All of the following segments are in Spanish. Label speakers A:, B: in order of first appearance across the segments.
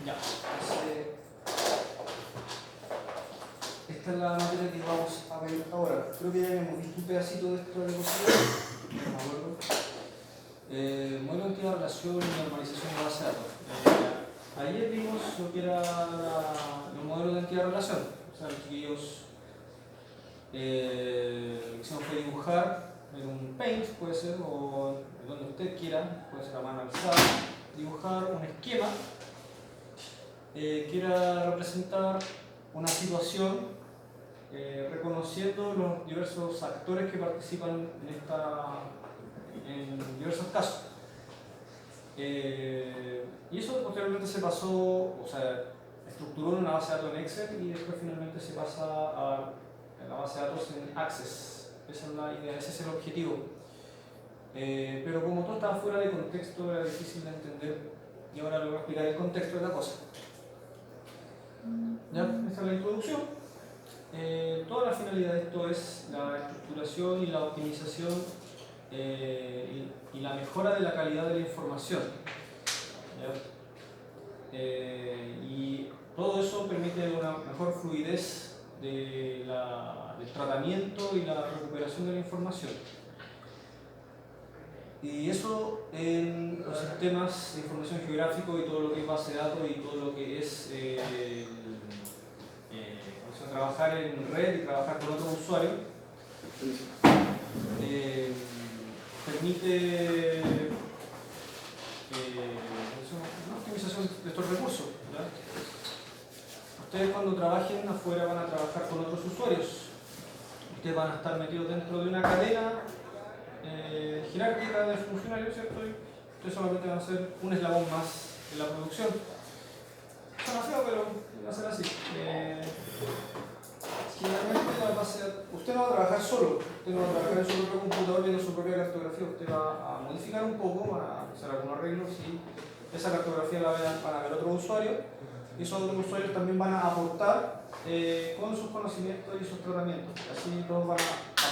A: Ya, entonces, esta es la materia que vamos a ver ahora. Creo que ya hemos visto un pedacito de esta diapositiva. No me acuerdo. Modelo de antigua relación y normalización de base de datos. Ayer vimos lo que era los modelos de antigua relación. O sea, los chiquillos lo que hicimos fue dibujar en un Paint, puede ser, o donde usted quiera, puede ser a mano alzada, dibujar un esquema que era representar una situación reconociendo los diversos actores que participan en diversos casos. Y eso posteriormente se pasó, o sea, estructuró en una base de datos en Excel y después finalmente se pasa a la base de datos en Access. Esa es la idea, ese es el objetivo. Pero como todo estaba fuera de contexto, era difícil de entender y ahora le voy a explicar el contexto de la cosa. ¿Ya? Esta es la introducción. Toda la finalidad de esto es la estructuración y la optimización y la mejora de la calidad de la información. Y todo eso permite una mejor fluidez del tratamiento y la recuperación de la información. Y eso en los sistemas de información geográfico y todo lo que es base de datos y todo lo que es trabajar en red y trabajar con otros usuarios permite una optimización de estos recursos, ¿verdad? Ustedes cuando trabajen afuera van a trabajar con otros usuarios. Ustedes van a estar metidos dentro de una cadena jerárquica de funcionarios, ¿cierto? Y ustedes solamente van a ser un eslabón más de la producción. Suena feo, pero va a ser así. Generalmente la base, usted no va a trabajar solo, usted no va a trabajar en su propio computador viendo su propia cartografía, usted va a modificar un poco, va a hacer algunos arreglos y esa cartografía la van a ver otros usuarios y esos otros usuarios también van a aportar con sus conocimientos y sus tratamientos. Así todos van a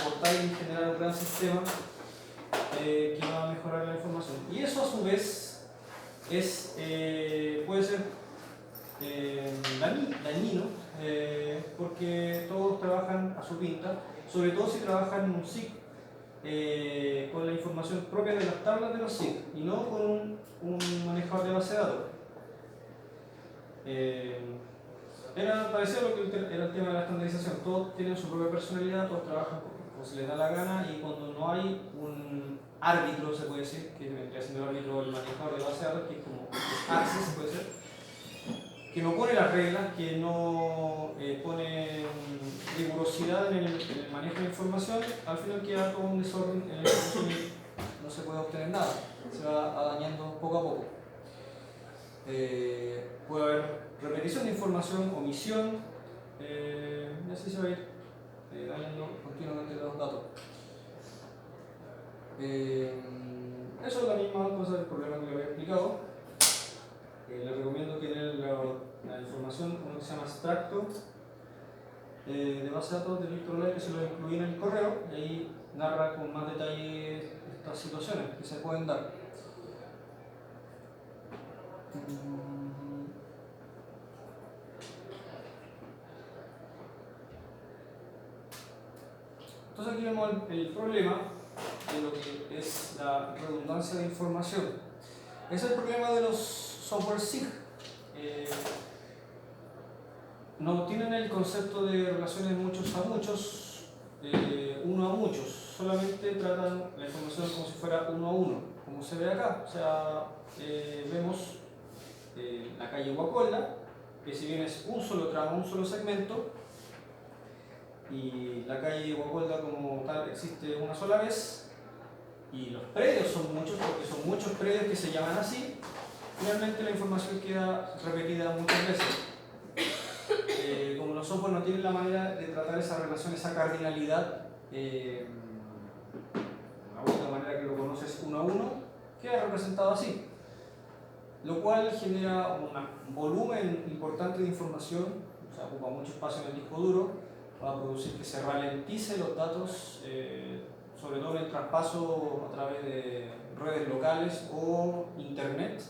A: aportar y generar un gran sistema que va a mejorar la información. Y eso a su vez puede ser dañino porque todos trabajan a su pinta, sobre todo si trabajan en un SIG con la información propia de las tablas de los SIG y no con un manejador de base de datos. Parecía lo que era el tema de la estandarización, todos tienen su propia personalidad, todos trabajan como se les da la gana y cuando no hay un árbitro, se puede decir, que vendría siendo el árbitro del manejador de base de datos, que es como Access, puede ser, que no pone las reglas, que no pone rigurosidad en el manejo de información, al final queda todo un desorden en el que no se puede obtener nada, se va dañando poco a poco. Puede haber repetición de información, omisión, y así se va a ir dañando continuamente los datos. Eso es la misma cosa del problema que le había explicado. Les recomiendo que den la información, uno que se llama extracto de base de datos de Virtual, que se lo incluí en el correo y ahí narra con más detalle estas situaciones que se pueden dar. Entonces aquí vemos el problema de lo que es la redundancia de información. Es el problema de los software SIG. No tienen el concepto de relaciones muchos a muchos, uno a muchos, solamente tratan la información como si fuera uno a uno, como se ve acá. O sea, vemos la calle Guacolda, que si bien es un solo tramo, un solo segmento, y la calle Guacolda como tal existe una sola vez, y los predios son muchos, porque son muchos predios que se llaman así, finalmente la información queda repetida muchas veces. Como los software no tienen la manera de tratar esa relación, esa cardinalidad, la única manera que lo conoces uno a uno, queda representado así, lo cual genera un volumen importante de información, o sea, ocupa mucho espacio en el disco duro, va a producir que se ralentice los datos, sobre todo en el traspaso a través de redes locales o internet.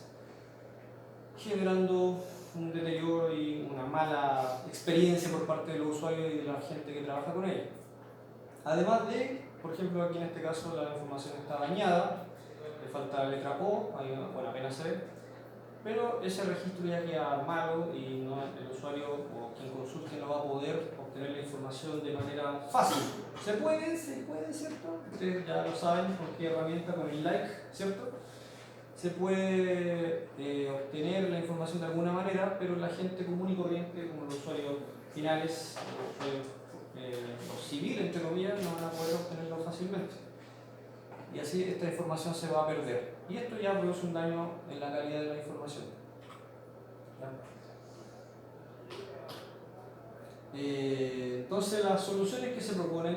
A: generando un deterioro y una mala experiencia por parte de los usuarios y de la gente que trabaja con ella. Además de, por ejemplo, aquí en este caso la información está dañada, le falta la letra O, bueno, apenas se ve, pero ese registro ya queda malo y no, el usuario o quien consulte no va a poder obtener la información de manera fácil. Se puede, ¿cierto? Ustedes ya lo saben con qué herramienta, con el like, ¿cierto? Se puede obtener la información de alguna manera, pero la gente común y corriente, como los usuarios finales, los civiles, entre comillas, no van a poder obtenerlo fácilmente. Y así esta información se va a perder. Y esto ya produce un daño en la calidad de la información. Entonces las soluciones que se proponen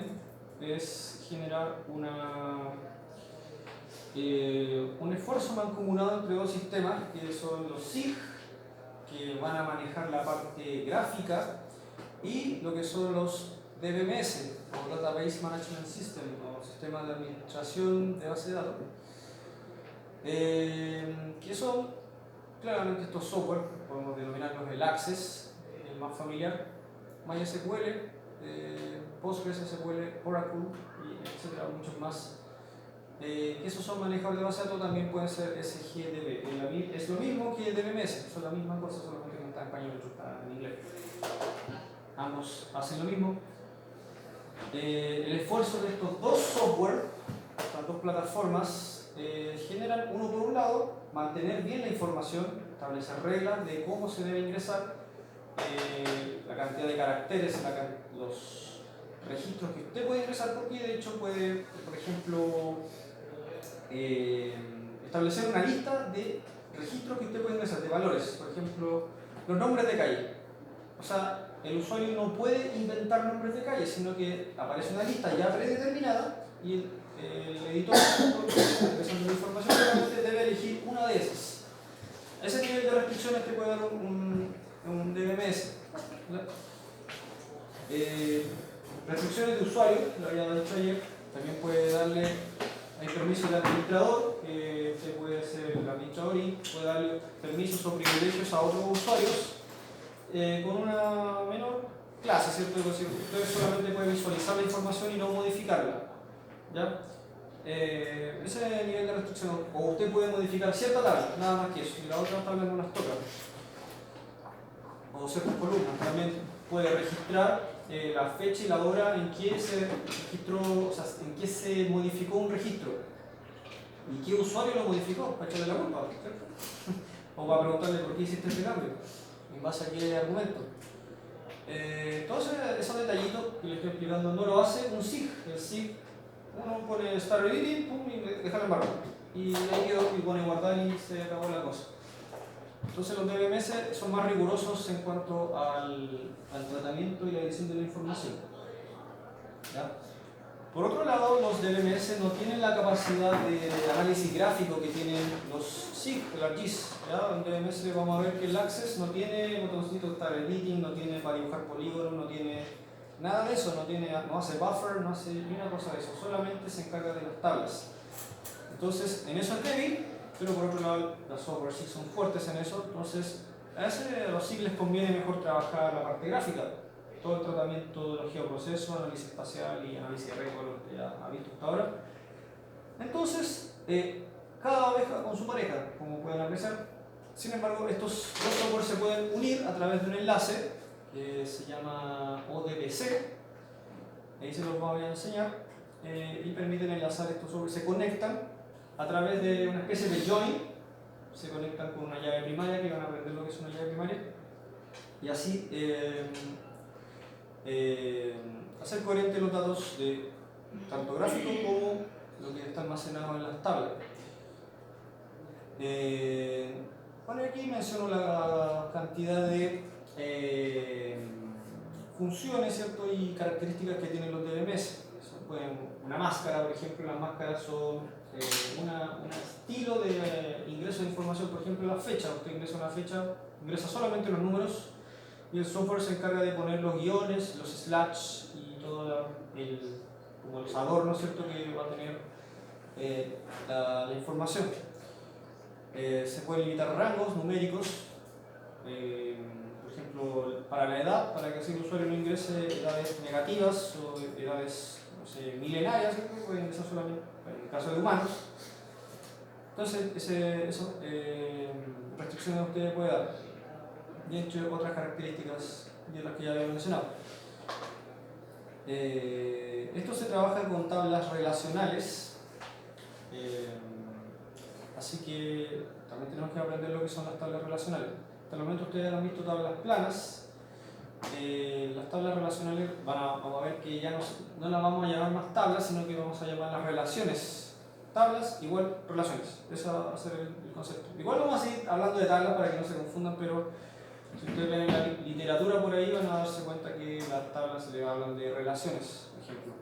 A: es generar un esfuerzo mancomunado entre dos sistemas que son los SIG, que van a manejar la parte gráfica, y lo que son los DBMS o Database Management System o sistemas de administración de base de datos, que son claramente estos software, podemos denominarlos el Access, el más familiar, MySQL, PostgreSQL, Oracle, y etcétera, muchos más. Esos son manejadores de base de datos, también pueden ser SGDB. Es lo mismo que DBMS, son la misma cosa, solamente que no está en español, otro está en inglés. Ambos hacen lo mismo. El esfuerzo de estos dos software, estas dos plataformas, generan, uno por un lado, mantener bien la información, establecer reglas de cómo se debe ingresar, la cantidad de caracteres, los registros que usted puede ingresar, porque de hecho puede, por ejemplo, establecer una lista de registros que usted puede ingresar, de valores, por ejemplo, los nombres de calle. O sea, el usuario no puede inventar nombres de calle, sino que aparece una lista ya predeterminada y el editor, empezando la información, solamente debe elegir una de esas. Ese nivel de restricciones te puede dar un DBMS. Restricciones de usuario, lo había dicho ayer, también puede darle, hay permisos de administrador, que se puede ser el administrador y puede darle permisos o privilegios a otros usuarios con una menor clase, ¿cierto? Usted solamente puede visualizar la información y no modificarla, ¿ya? Ese es el nivel de restricción. O usted puede modificar cierta tabla, nada más que eso, y la otra tabla no las toca. O ciertas columnas. También puede registrar la fecha y la hora en que se registró, o sea, en que se modificó un registro. ¿Y qué usuario lo modificó? Para echarle la culpa, ¿cierto? O para preguntarle por qué hiciste este cambio, en base a qué argumento. Todos esos detallitos que les estoy explicando no lo hace un SIG. El SIG, uno pone start editing, pum, y deja en barra. Y ahí quedó, y pone guardar y se acabó la cosa. Entonces los DBMS son más rigurosos en cuanto al tratamiento y la edición de la información. ¿Ya? Por otro lado, los DBMS no tienen la capacidad de análisis gráfico que tienen los SIG, el ArcGIS. En DBMS vamos a ver que el Access no tiene botoncito Start Editing, no tiene para dibujar polígonos, no tiene nada de eso, no hace buffer, no hace ni una cosa de eso, solamente se encarga de las tablas. Entonces, en eso es débil, pero por otro lado, los software sí son fuertes en eso, entonces a los SIG les conviene mejor trabajar la parte gráfica. Todo el tratamiento de los geoprocesos, análisis espacial y análisis de récord, lo que ya ha visto hasta ahora. Entonces, cada oveja con su pareja, como pueden apreciar. Sin embargo, estos dos software se pueden unir a través de un enlace que se llama ODBC, ahí se los voy a enseñar, y permiten enlazar estos software. Se conectan a través de una especie de join, se conectan con una llave primaria, que van a aprender lo que es una llave primaria, y así hacer coherentes los datos de tanto gráfico como lo que está almacenado en las tablas. Bueno, aquí menciono la cantidad de funciones, ¿cierto? Y características que tienen los DBMS. Una máscara, por ejemplo, las máscaras son un estilo de ingreso de información, por ejemplo, la fecha. Usted ingresa una fecha, ingresa solamente los números, y el software se encarga de poner los guiones, los slash y todo como los adornos, ¿cierto?, que va a tener la información. Se pueden limitar rangos numéricos, por ejemplo, para la edad, para que así el usuario no ingrese edades negativas o edades, no sé, milenarias, que pueden ingresar solamente en el caso de humanos. Entonces, restricciones usted puede dar, y entre otras características de las que ya había mencionado. Esto se trabaja con tablas relacionales, así que también tenemos que aprender lo que son las tablas relacionales. Hasta el momento ustedes han visto tablas planas. Las tablas relacionales vamos a ver que ya no las vamos a llamar más tablas, sino que vamos a llamar las relaciones. Tablas igual relaciones, ese va a ser el concepto. Igual vamos a seguir hablando de tablas para que no se confundan, pero si ustedes ven en la literatura por ahí van a darse cuenta que las tablas se le hablan de relaciones, por ejemplo.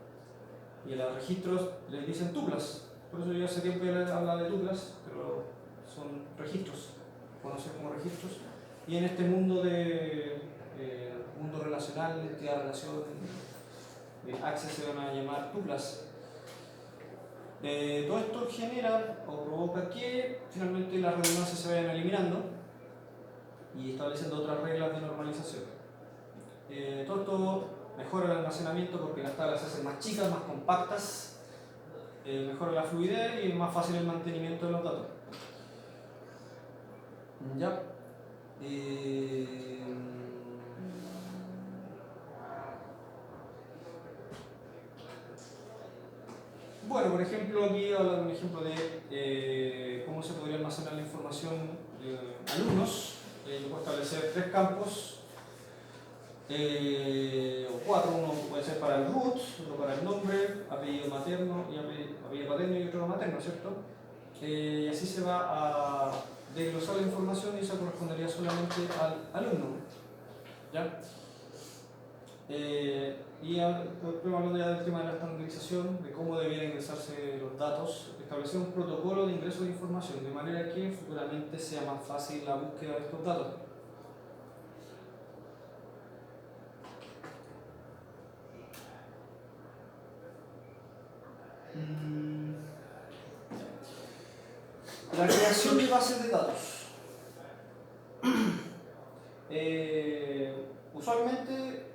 A: Y a los registros les dicen tuplas. Por eso yo hace tiempo les hablaba de tuplas, pero son registros, conocidos como registros. Y en este mundo mundo relacional, entidad relación, access se van a llamar tuplas. Todo esto genera o provoca que finalmente las redundancias se vayan eliminando y estableciendo otras reglas de normalización. Todo esto mejora el almacenamiento porque las tablas se hacen más chicas, más compactas, mejora la fluidez y es más fácil el mantenimiento de los datos. Ya. Bueno, por ejemplo, aquí habla de un ejemplo de cómo se podría almacenar la información de alumnos. Yo puedo establecer 3 campos, o 4, uno puede ser para el root, otro para el nombre, apellido materno y apellido paterno y otro materno, ¿cierto? Y así se va a desglosar la información y eso correspondería solamente al alumno. ¿Ya? Y hablando ya del tema de la estandarización, de cómo debieran ingresarse los datos, establecer un protocolo de ingreso de información, de manera que futuramente sea más fácil la búsqueda de estos datos. La creación de bases de datos. Usualmente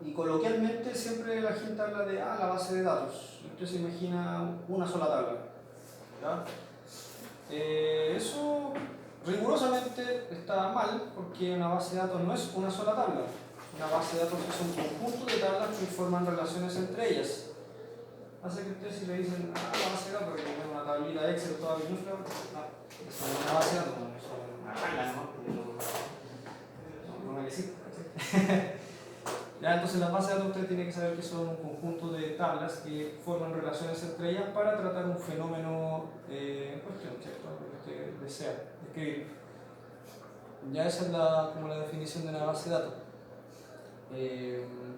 A: y coloquialmente siempre la gente habla de la base de datos. Usted se imagina una sola tabla. ¿Ya? Eso rigurosamente está mal porque una base de datos no es una sola tabla. Una base de datos es un conjunto de tablas que forman relaciones entre ellas. Hace que ustedes si le dicen la base de datos, que tiene una tablita Excel toda minúscula, eso no es una base de datos, no, eso es una tabla nomás, porque no me decir. Ya, entonces las bases de datos usted tiene que saber que son un conjunto de tablas que forman relaciones entre ellas para tratar un fenómeno en cuestión, ¿cierto? Que usted desea describir. Ya esa es como la definición de una base de datos.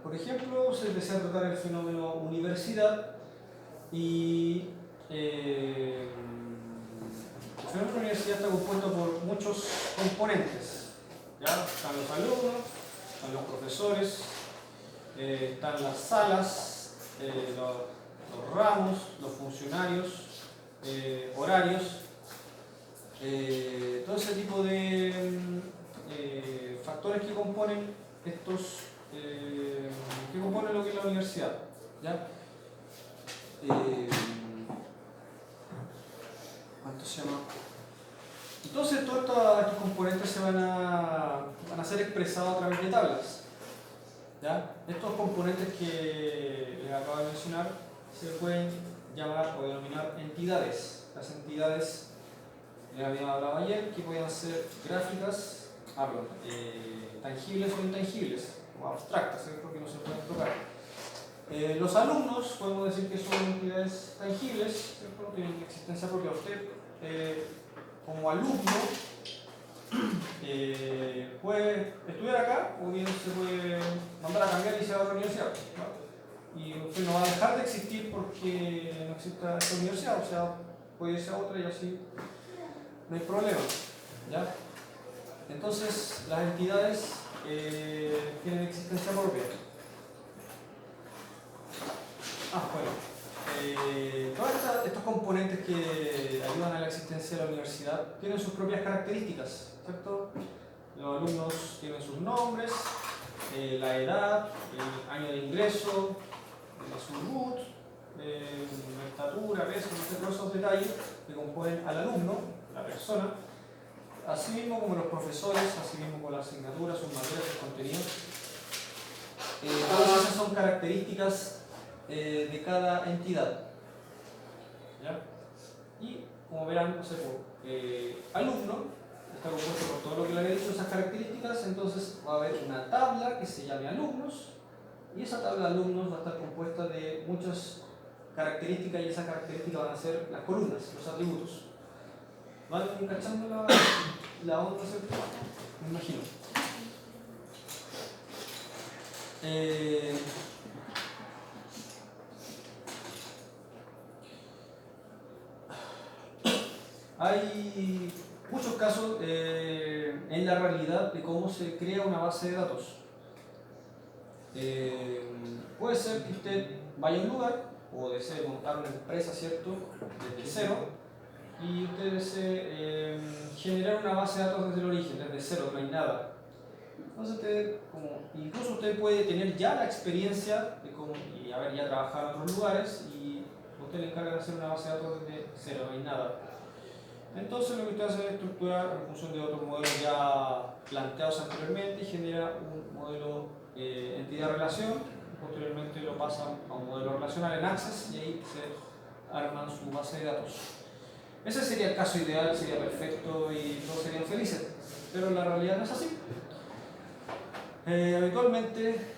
A: Por ejemplo, se desea tratar el fenómeno universidad y el fenómeno universidad está compuesto por muchos componentes. ¿Ya? Están los alumnos, están los profesores, están las salas, los ramos, los funcionarios, horarios, todo ese tipo de factores que componen que componen lo que es la universidad. ¿Ya? ¿Cuánto se llama? Entonces todos estos componentes se van a ser expresados a través de tablas. ¿Ya? Estos componentes que les acabo de mencionar se pueden llamar o denominar entidades. Las entidades, les había hablado ayer, que pueden ser gráficas, tangibles o intangibles, o abstractas, ¿cierto? Que no se pueden tocar. Los alumnos, podemos decir que son entidades tangibles, ¿cierto? Tienen existencia propia. Usted, como alumno, puede estudiar acá o bien se puede mandar a cambiar y se va a otra universidad, ¿no? Y usted no va a dejar de existir porque no exista esta universidad, o sea, puede irse a otra y así no hay problema, ¿ya? Entonces las entidades tienen existencia propia. Bueno, todos estos componentes que ayudan a la existencia de la universidad tienen sus propias características, ¿cierto? Los alumnos tienen sus nombres, la edad, el año de ingreso, su root, la estatura, peso, no sé, todos esos detalles que componen al alumno, la persona, así mismo como los profesores, así mismo con las asignaturas, sus materias, sus contenidos. Todas esas son características de cada entidad. ¿Ya? Y como verán, no sé, alumno está compuesto por todo lo que le había dicho, esas características, entonces va a haber una tabla que se llame alumnos, y esa tabla de alumnos va a estar compuesta de muchas características, y esas características van a ser las columnas, los atributos. ¿Van cachando la onda, cierto? Me imagino. Hay muchos casos en la realidad de cómo se crea una base de datos. Puede ser que usted vaya a un lugar o desee montar una empresa, ¿cierto? Desde cero, y usted desee generar una base de datos desde el origen, desde cero, no hay nada. Entonces, incluso usted puede tener ya la experiencia de cómo, y haber ya trabajado en otros lugares, y usted le encarga de hacer una base de datos desde cero, no hay nada. Entonces lo que usted hace es estructurar en función de otros modelos ya planteados anteriormente y genera un modelo entidad-relación, posteriormente lo pasa a un modelo relacional en Access y ahí se arman su base de datos. Ese sería el caso ideal, sería perfecto y todos serían felices, pero la realidad no es así. Habitualmente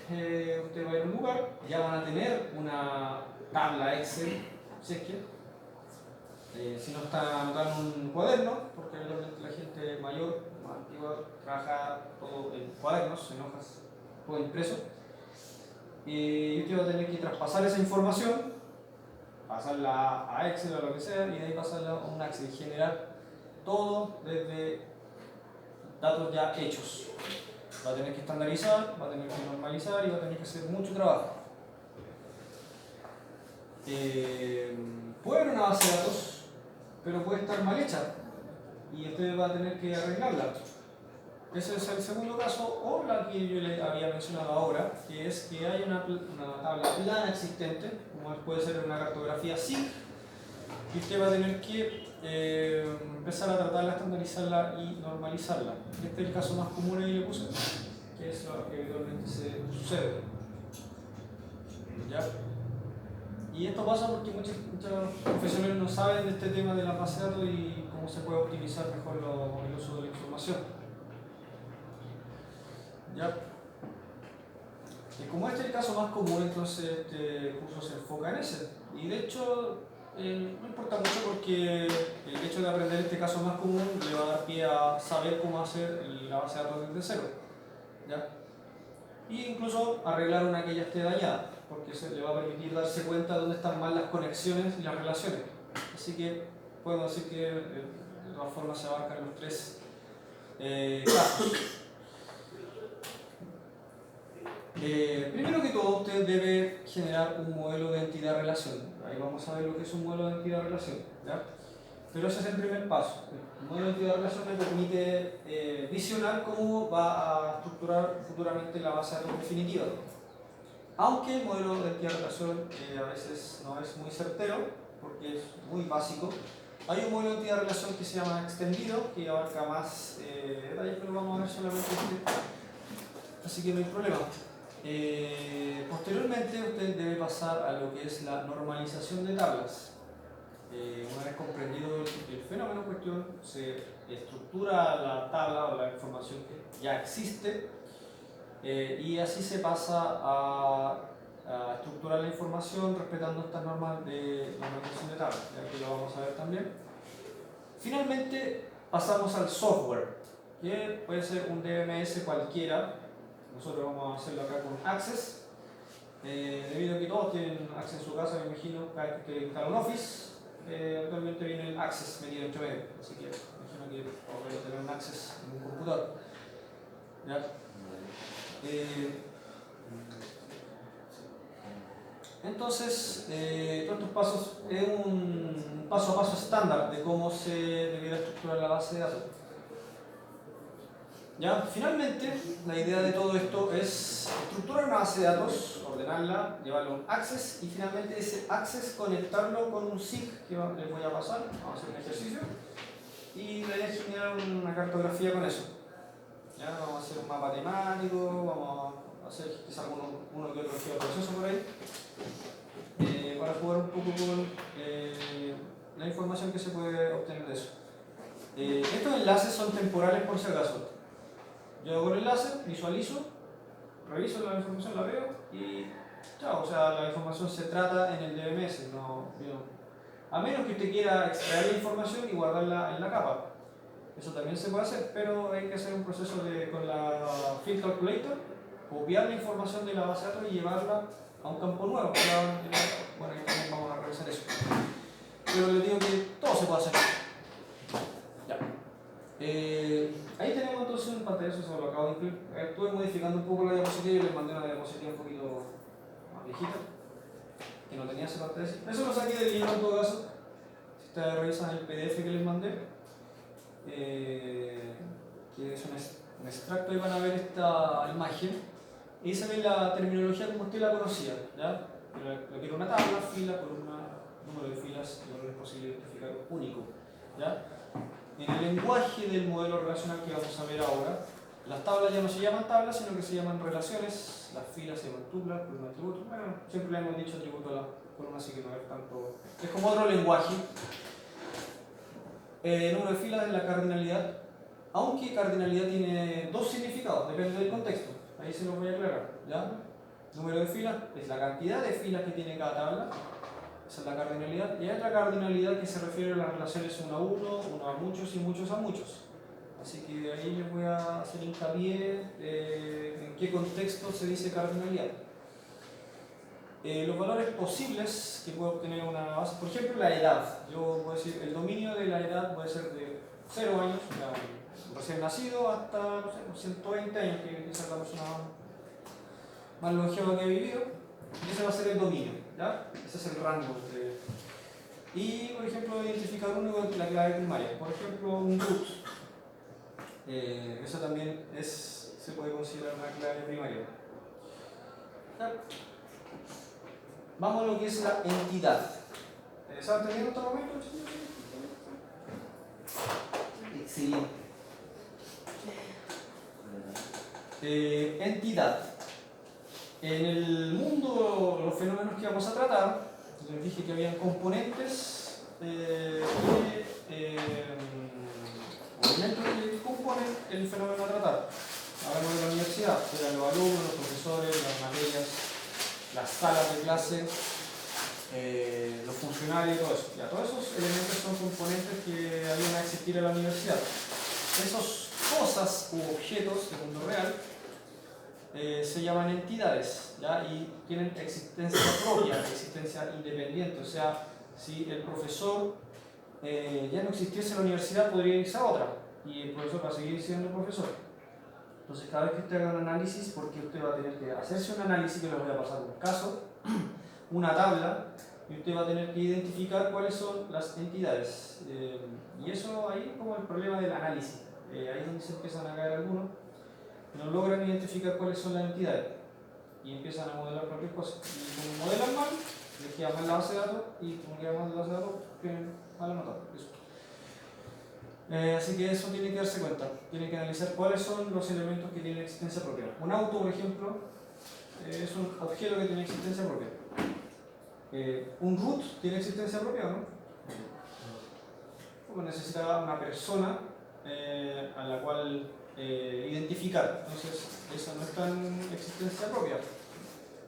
A: usted va a ir a un lugar, ya van a tener una tabla Excel, si es que si no está anotado en un cuaderno, porque habitualmente la gente mayor, más antigua, trabaja todo en cuadernos, en hojas, todo impreso. Y usted va a tener que traspasar esa información, pasarla a Excel o lo que sea, y de ahí pasarla a un Access y generar todo desde datos ya hechos. Va a tener que estandarizar, va a tener que normalizar y va a tener que hacer mucho trabajo. Puede haber una base de datos, pero puede estar mal hecha y usted va a tener que arreglarla. Ese es el segundo caso, o la que yo le había mencionado ahora, que es que hay una tabla plana existente, como puede ser una cartografía SIG, y usted va a tener que empezar a tratarla, estandarizarla y normalizarla. Este es el caso más común ahí le puse, que es lo que habitualmente se sucede. ¿Ya? Y esto pasa porque muchos profesionales no saben de este tema de la base de datos y cómo se puede optimizar mejor el uso de la información. ¿Ya? Y como este es el caso más común, entonces este curso se enfoca en ese. Y de hecho, no importa mucho porque el hecho de aprender este caso más común le va a dar pie a saber cómo hacer la base de datos desde cero. ¿Ya? Y incluso arreglar una que ya esté dañada, porque eso le va a permitir darse cuenta de dónde están mal las conexiones y las relaciones. Así que puedo decir que de todas formas se abarcan los tres casos. Primero que todo, usted debe generar un modelo de entidad-relación. Ahí vamos a ver lo que es un modelo de entidad-relación. Pero ese es el primer paso. El modelo de entidad-relación me permite visionar cómo va a estructurar futuramente la base de datos definitiva. Aunque el modelo de entidad-relación a veces no es muy certero, porque es muy básico, hay un modelo de entidad-relación que se llama extendido, que abarca más detalles, pero vamos a ver solamente este. Así que no hay problema. Posteriormente usted debe pasar a lo que es la normalización de tablas. Una vez comprendido el fenómeno en cuestión, se estructura la tabla o la información que ya existe y así se pasa a estructurar la información respetando estas normas de normalización de tablas, que lo vamos a ver también. Finalmente pasamos al software, que puede ser un DMS cualquiera. Nosotros vamos a hacerlo acá con Access, debido a que todos tienen Access en su casa, me imagino, cada vez que instala un Office, actualmente viene el Access metido entre medio, así que me imagino que podría tener un Access en un computador. ¿Ya? Entonces, todos estos pasos es un paso a paso estándar de cómo se debiera estructurar la base de datos. ¿Ya? Finalmente, la idea de todo esto es estructurar una base de datos, ordenarla, llevarlo a un access y finalmente ese access conectarlo con un SIG que les voy a pasar. Vamos a hacer un ejercicio y la idea es generar una cartografía con eso. ¿Ya? Vamos a hacer un mapa temático, vamos a hacer quizás uno que otro proceso por ahí para jugar un poco con la información que se puede obtener de eso. Estos enlaces son temporales por si acaso. Yo hago el enlace, visualizo, reviso la información, la veo y chao. O sea, la información se trata en el DBMS, a menos que usted quiera extraer la información y guardarla en la capa. Eso también se puede hacer, pero hay que hacer un proceso con la Field Calculator, copiar la información de la base de datos y llevarla a un campo nuevo. Bueno, ahí también vamos a revisar eso. Pero les digo que todo se puede hacer. Ya. Ahí tenemos entonces un pantallazo, se lo acabo de incluir. Estuve modificando un poco la diapositiva y les mandé una diapositiva un poquito más viejita, que no tenía ese pantallazo. Eso lo saqué del libro en todo caso. Si ustedes revisan el PDF que les mandé, que es un extracto, y van a ver esta imagen y se ve la terminología como usted la conocía, ¿ya? Lo que era una tabla, fila, columna, número de filas y orden posible de identificar único, ¿ya? En el lenguaje del modelo relacional que vamos a ver ahora, las tablas ya no se llaman tablas, sino que se llaman relaciones, las filas se llaman tuplas, columna atributo. Bueno, siempre le hemos dicho atributo a la columna, así que no es tanto. Es como otro lenguaje. Número de filas es la cardinalidad, aunque cardinalidad tiene dos significados, depende del contexto. Ahí se los voy a aclarar, ¿ya? Número de filas es la cantidad de filas que tiene cada tabla, esa es la cardinalidad. Y hay otra cardinalidad que se refiere a las relaciones uno a uno, uno a muchos y muchos a muchos. Así que ahí les voy a hacer hincapié en qué contexto se dice cardinalidad. Los valores posibles que puede obtener una base, por ejemplo la edad. Yo puedo decir, el dominio de la edad puede ser de 0 años, recién nacido, hasta no sé, 120 años, que es la persona más longeva que ha vivido, y ese va a ser el dominio, ¿ya? Ese es el rango. Y, por ejemplo, identificar uno con la clave primaria. Por ejemplo, un root. Eso también se puede considerar una clave primaria. ¿Ya? Vamos a lo que es la entidad. ¿Están entendiendo hasta el momento? Excelente. Entidad. En el mundo, los fenómenos que vamos a tratar, les dije que había componentes elementos que componen el fenómeno a tratar. Hablamos de la universidad, eran los alumnos, los profesores, las materias, las salas de clase, los funcionarios y todo eso. Ya, todos esos elementos son componentes que ayudan a existir en la universidad. Esas cosas u objetos de mundo real se llaman entidades, ¿ya? Y tienen existencia propia, existencia independiente. O sea, si el profesor ya no existiese en la universidad, podría irse a otra y el profesor va a seguir siendo profesor. Entonces, cada vez que usted haga un análisis, porque usted va a tener que hacerse un análisis, que les voy a pasar un caso, una tabla, y usted va a tener que identificar cuáles son las entidades. Y eso ahí es como el problema del análisis. Ahí es donde se empiezan a caer algunos, no logran identificar cuáles son las entidades y empiezan a modelar cualquier cosa. Y como modelan mal, les queda mal la base de datos, y como queda mal la base de datos, tienen mala nota. Así que eso tiene que darse cuenta, tiene que analizar cuáles son los elementos que tienen existencia propia. Un auto, por ejemplo, es un objeto que tiene existencia propia. Un root tiene existencia propia, ¿no? Pues necesita una persona a la cual identificar, entonces esa no está en existencia propia.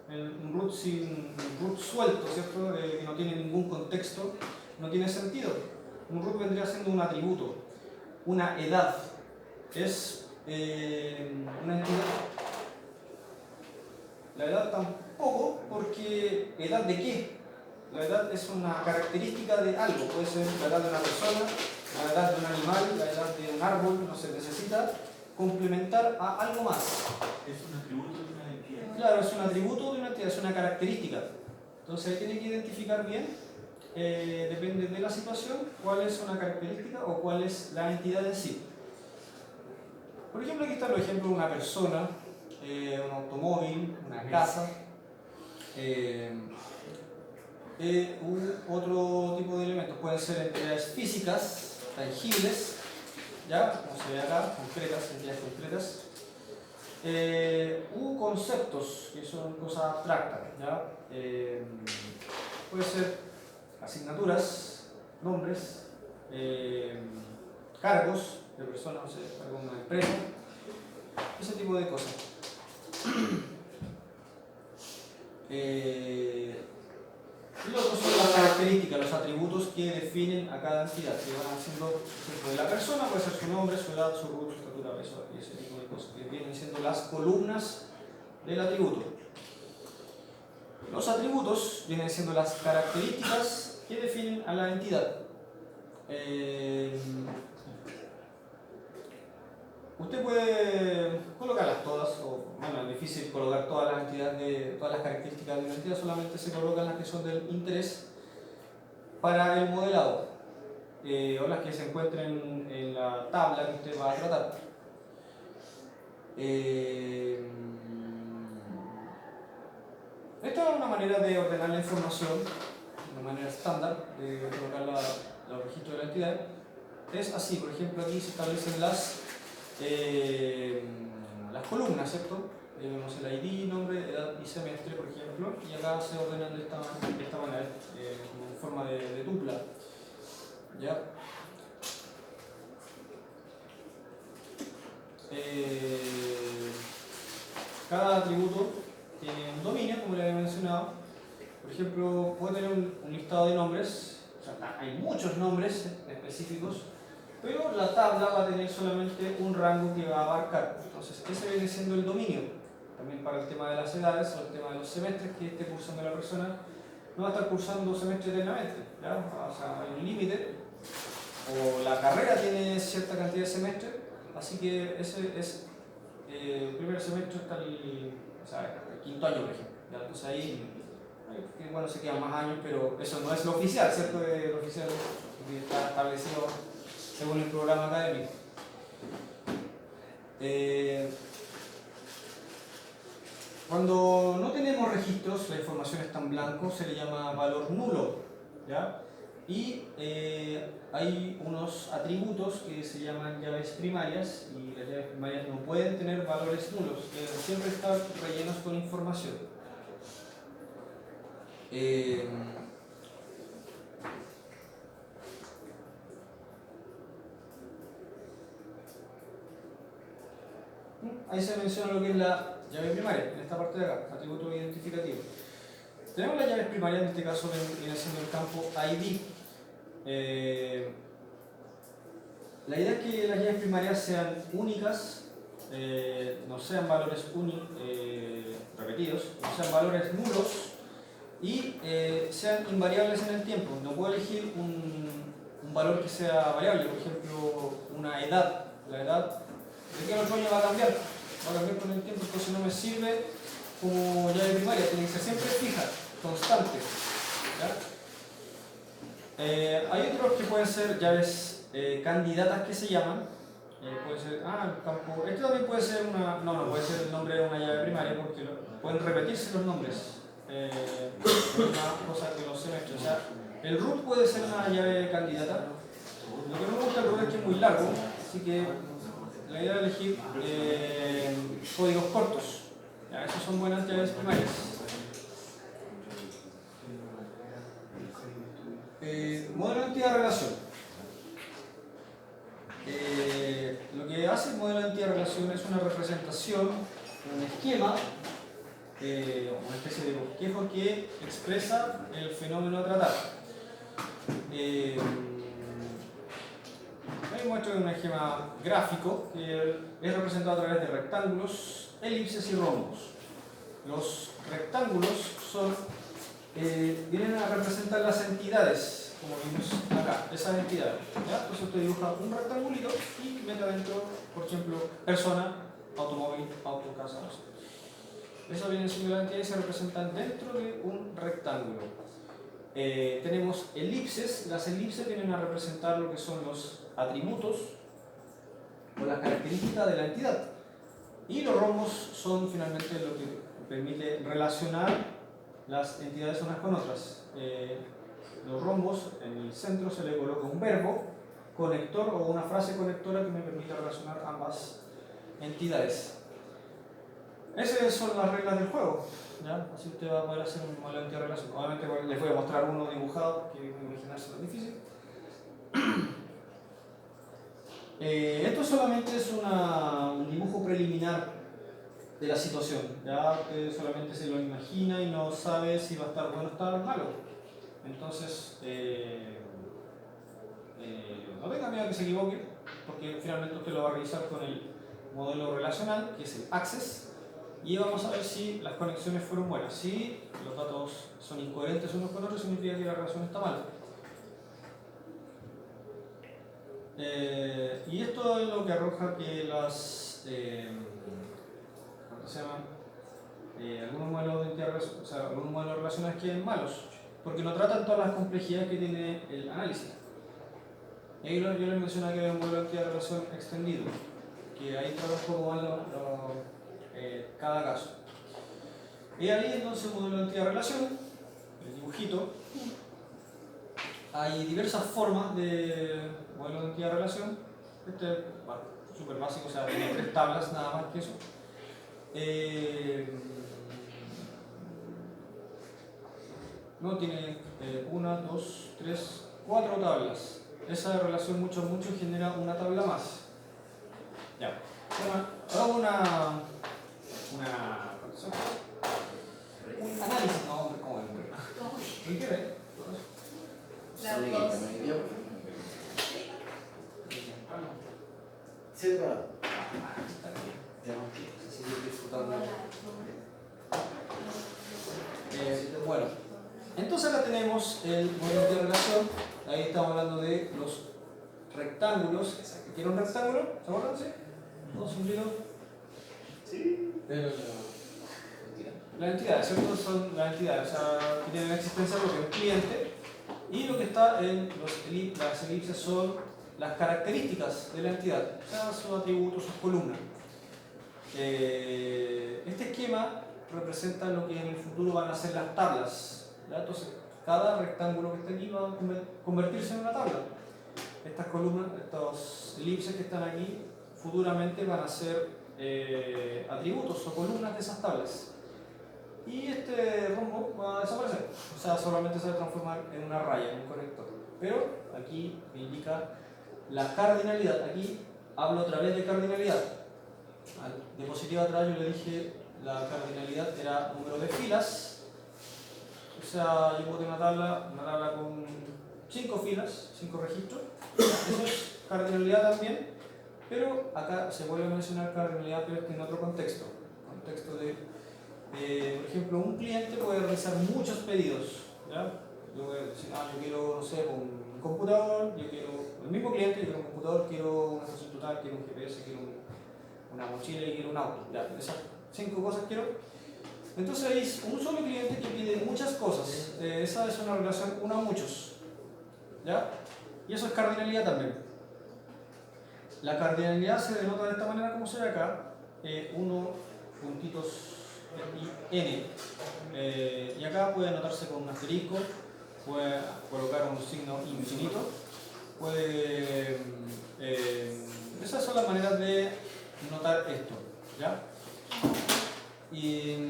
A: Un root suelto, ¿cierto? Que no tiene ningún contexto, no tiene sentido. Un root vendría siendo un atributo, una edad, es una entidad. La edad tampoco, porque ¿edad de qué? La edad es una característica de algo, puede ser la edad de una persona, la edad de un animal, la edad de un árbol, no se necesita complementar a algo más.
B: ¿Es un atributo de una entidad?
A: Claro, es un atributo de una entidad, es una característica. Entonces ahí tiene que identificar bien, depende de la situación, cuál es una característica o cuál es la entidad en sí. Por ejemplo, aquí está el ejemplo de una persona, un automóvil, una casa, otro tipo de elementos. Pueden ser entidades físicas, tangibles, ¿ya? Como se ve acá, concretas, entidades concretas. Conceptos, que son cosas abstractas, ¿ya? Puede ser asignaturas, nombres, cargos de personas, no sé, cargos de una empresa, ese tipo de cosas. Y los otros son las características, los atributos que definen a cada entidad, que van haciendo, por ejemplo, de la persona puede ser su nombre, su edad, su rubro, su estatura, peso, y ese tipo de cosas, que vienen siendo las columnas del atributo. Los atributos vienen siendo las características que definen a la entidad. Usted puede colocarlas todas, o bueno, es difícil colocar todas las entidades todas las características de una entidad, solamente se colocan las que son del interés para el modelado, o las que se encuentren en la tabla que usted va a tratar. Esta es una manera de ordenar la información, una manera estándar de colocar los registros de la entidad. Es así, por ejemplo, aquí se establecen las columnas, ¿cierto? Vemos el ID, nombre, edad y semestre, por ejemplo, y acá se ordenan de esta manera, como en forma de tupla. ¿Ya? Cada atributo tiene un dominio, como le había mencionado. Por ejemplo, puede tener un listado de nombres, o sea, hay muchos nombres específicos, pero la tabla va a tener solamente un rango que va a abarcar. Entonces, ese viene siendo el dominio. También para el tema de las edades o el tema de los semestres que esté cursando la persona, no va a estar cursando semestres eternamente, ¿ya? O sea, hay un límite, o la carrera tiene cierta cantidad de semestres, así que ese es el primer semestre hasta el quinto año, por ejemplo. ¿Ya? Entonces ahí, bueno, se quedan más años, pero eso no es lo oficial, ¿cierto? Lo oficial que está establecido según el programa académico. Cuando no tenemos registros, la información está en blanco, se le llama valor nulo, ¿ya? Y hay unos atributos que se llaman llaves primarias, y las llaves primarias no pueden tener valores nulos, deben siempre estar rellenos con información. Ahí se menciona lo que es la llave primaria, en esta parte de acá, atributo identificativo. Tenemos las llaves primarias, en este caso viene siendo el campo ID. La idea es que las llaves primarias sean únicas, no sean valores repetidos, no sean valores nulos y sean invariables en el tiempo. No puedo elegir un valor que sea variable, por ejemplo, una edad. La edad de aquí al otro año va a cambiar con el tiempo, entonces no me sirve como llave primaria, tiene que ser siempre fija, constante. ¿Ya? Hay otros que pueden ser llaves candidatas que se llaman. Puede ser, el campo. Este también puede ser no puede ser el nombre de una llave primaria porque pueden repetirse los nombres. Una cosa que los semestres. O sea, el root puede ser una llave candidata. Lo que no me gusta del root es que es muy largo, así que la idea es elegir códigos cortos. ¿Ya? Esas son buenas llaves primarias. Modelo de entidad de relación. Lo que hace el modelo de entidad de relación es una representación, un esquema, una especie de bosquejo que expresa el fenómeno a tratar. Ahí muestro un esquema gráfico que es representado a través de rectángulos, elipses y rombos. Los rectángulos vienen a representar las entidades, como vimos acá, esas entidades. ¿Ya? Entonces usted dibuja un rectangulito y mete adentro, por ejemplo, persona, automóvil, auto, casa, no sé. Eso viene siendo la entidad y se representan dentro de un rectángulo. Tenemos elipses. Las elipses vienen a representar lo que son los atributos o las características de la entidad. Y los rombos son finalmente lo que permite relacionar las entidades unas con otras. Los rombos, en el centro se le coloca un verbo conector o una frase conectora que me permite relacionar ambas entidades. Esas son las reglas del juego, ¿ya? Así usted va a poder hacer un modelo de entidad de relación. Obviamente les voy a mostrar uno dibujado, que imaginarse lo difícil. Esto solamente es un dibujo preliminar de la situación. Ya usted solamente se lo imagina y no sabe si va a estar bueno o estar malo. Entonces, no tenga miedo que se equivoque, porque finalmente usted lo va a revisar con el modelo relacional, que es el Access, y vamos a ver si las conexiones fueron buenas. Si los datos son incoherentes unos con otros, significa que la relación está mal. Y esto es lo que arroja que las ¿cómo se llaman? Algunos modelos de entidad, o sea, algunos modelos relacionales queden malos, porque no tratan todas las complejidades que tiene el análisis. Y ahí yo les mencioné que hay un modelo de entidad de relación extendido, que ahí trata un poco más cada caso. Y ahí entonces el modelo de entidad de relación, el dibujito. Hay diversas formas de modelo de entidad de relación. Este es súper básico, o sea, tiene 3 tablas nada más que eso. No, tiene 1, 2, 3, 4 tablas. Esa relación mucho genera una tabla más. Ya. Hago un análisis, no, hombre, ¿cómo es? ¿En qué ve?
B: Sí, claro.
A: Tenemos que seguir disfrutando. Bueno, entonces acá tenemos el modelo de relación. Ahí estamos hablando de los rectángulos. ¿Tiene un rectángulo? ¿Se acuerdan? ¿Sí? ¿Todos cumplidos?
B: Sí. Pero
A: las entidades, ¿cierto? Son las entidades, o sea, que tienen existencia lo que es un cliente, y lo que está en las elipses son las características de la entidad, o sea, sus atributos, sus columnas. Este esquema representa lo que en el futuro van a ser las tablas, ¿ya? Entonces, cada rectángulo que está aquí va a convertirse en una tabla. Estas columnas, estos elipses que están aquí, futuramente van a ser atributos o columnas de esas tablas. Y este rombo va a desaparecer, o sea, solamente se va a transformar en una raya, en un conector. Pero aquí me indica la cardinalidad. Aquí hablo otra vez de cardinalidad. Al diapositiva atrás yo le dije la cardinalidad era número de filas. O sea, yo puedo tener una tabla con 5 filas, 5 registros. Eso es cardinalidad también, pero acá se vuelve a mencionar cardinalidad, pero en otro contexto. Contexto de, por ejemplo, un cliente puede realizar muchos pedidos. ¿Ya? Yo voy a decir, yo quiero, no sé, un computador, yo quiero, el mismo cliente, yo quiero un computador, quiero una estación total, quiero un GPS, quiero una mochila y quiero un auto. Ya, esas 5 cosas quiero. Entonces hay un solo cliente que pide muchas cosas. Esa es una relación uno a muchos. ¿Ya? Y eso es cardinalidad también. La cardinalidad se denota de esta manera como se ve acá. 1 puntitos y n. Y acá puede anotarse con un asterisco, puede colocar un signo infinito, puede, esas son las maneras de notar esto, ¿ya? Y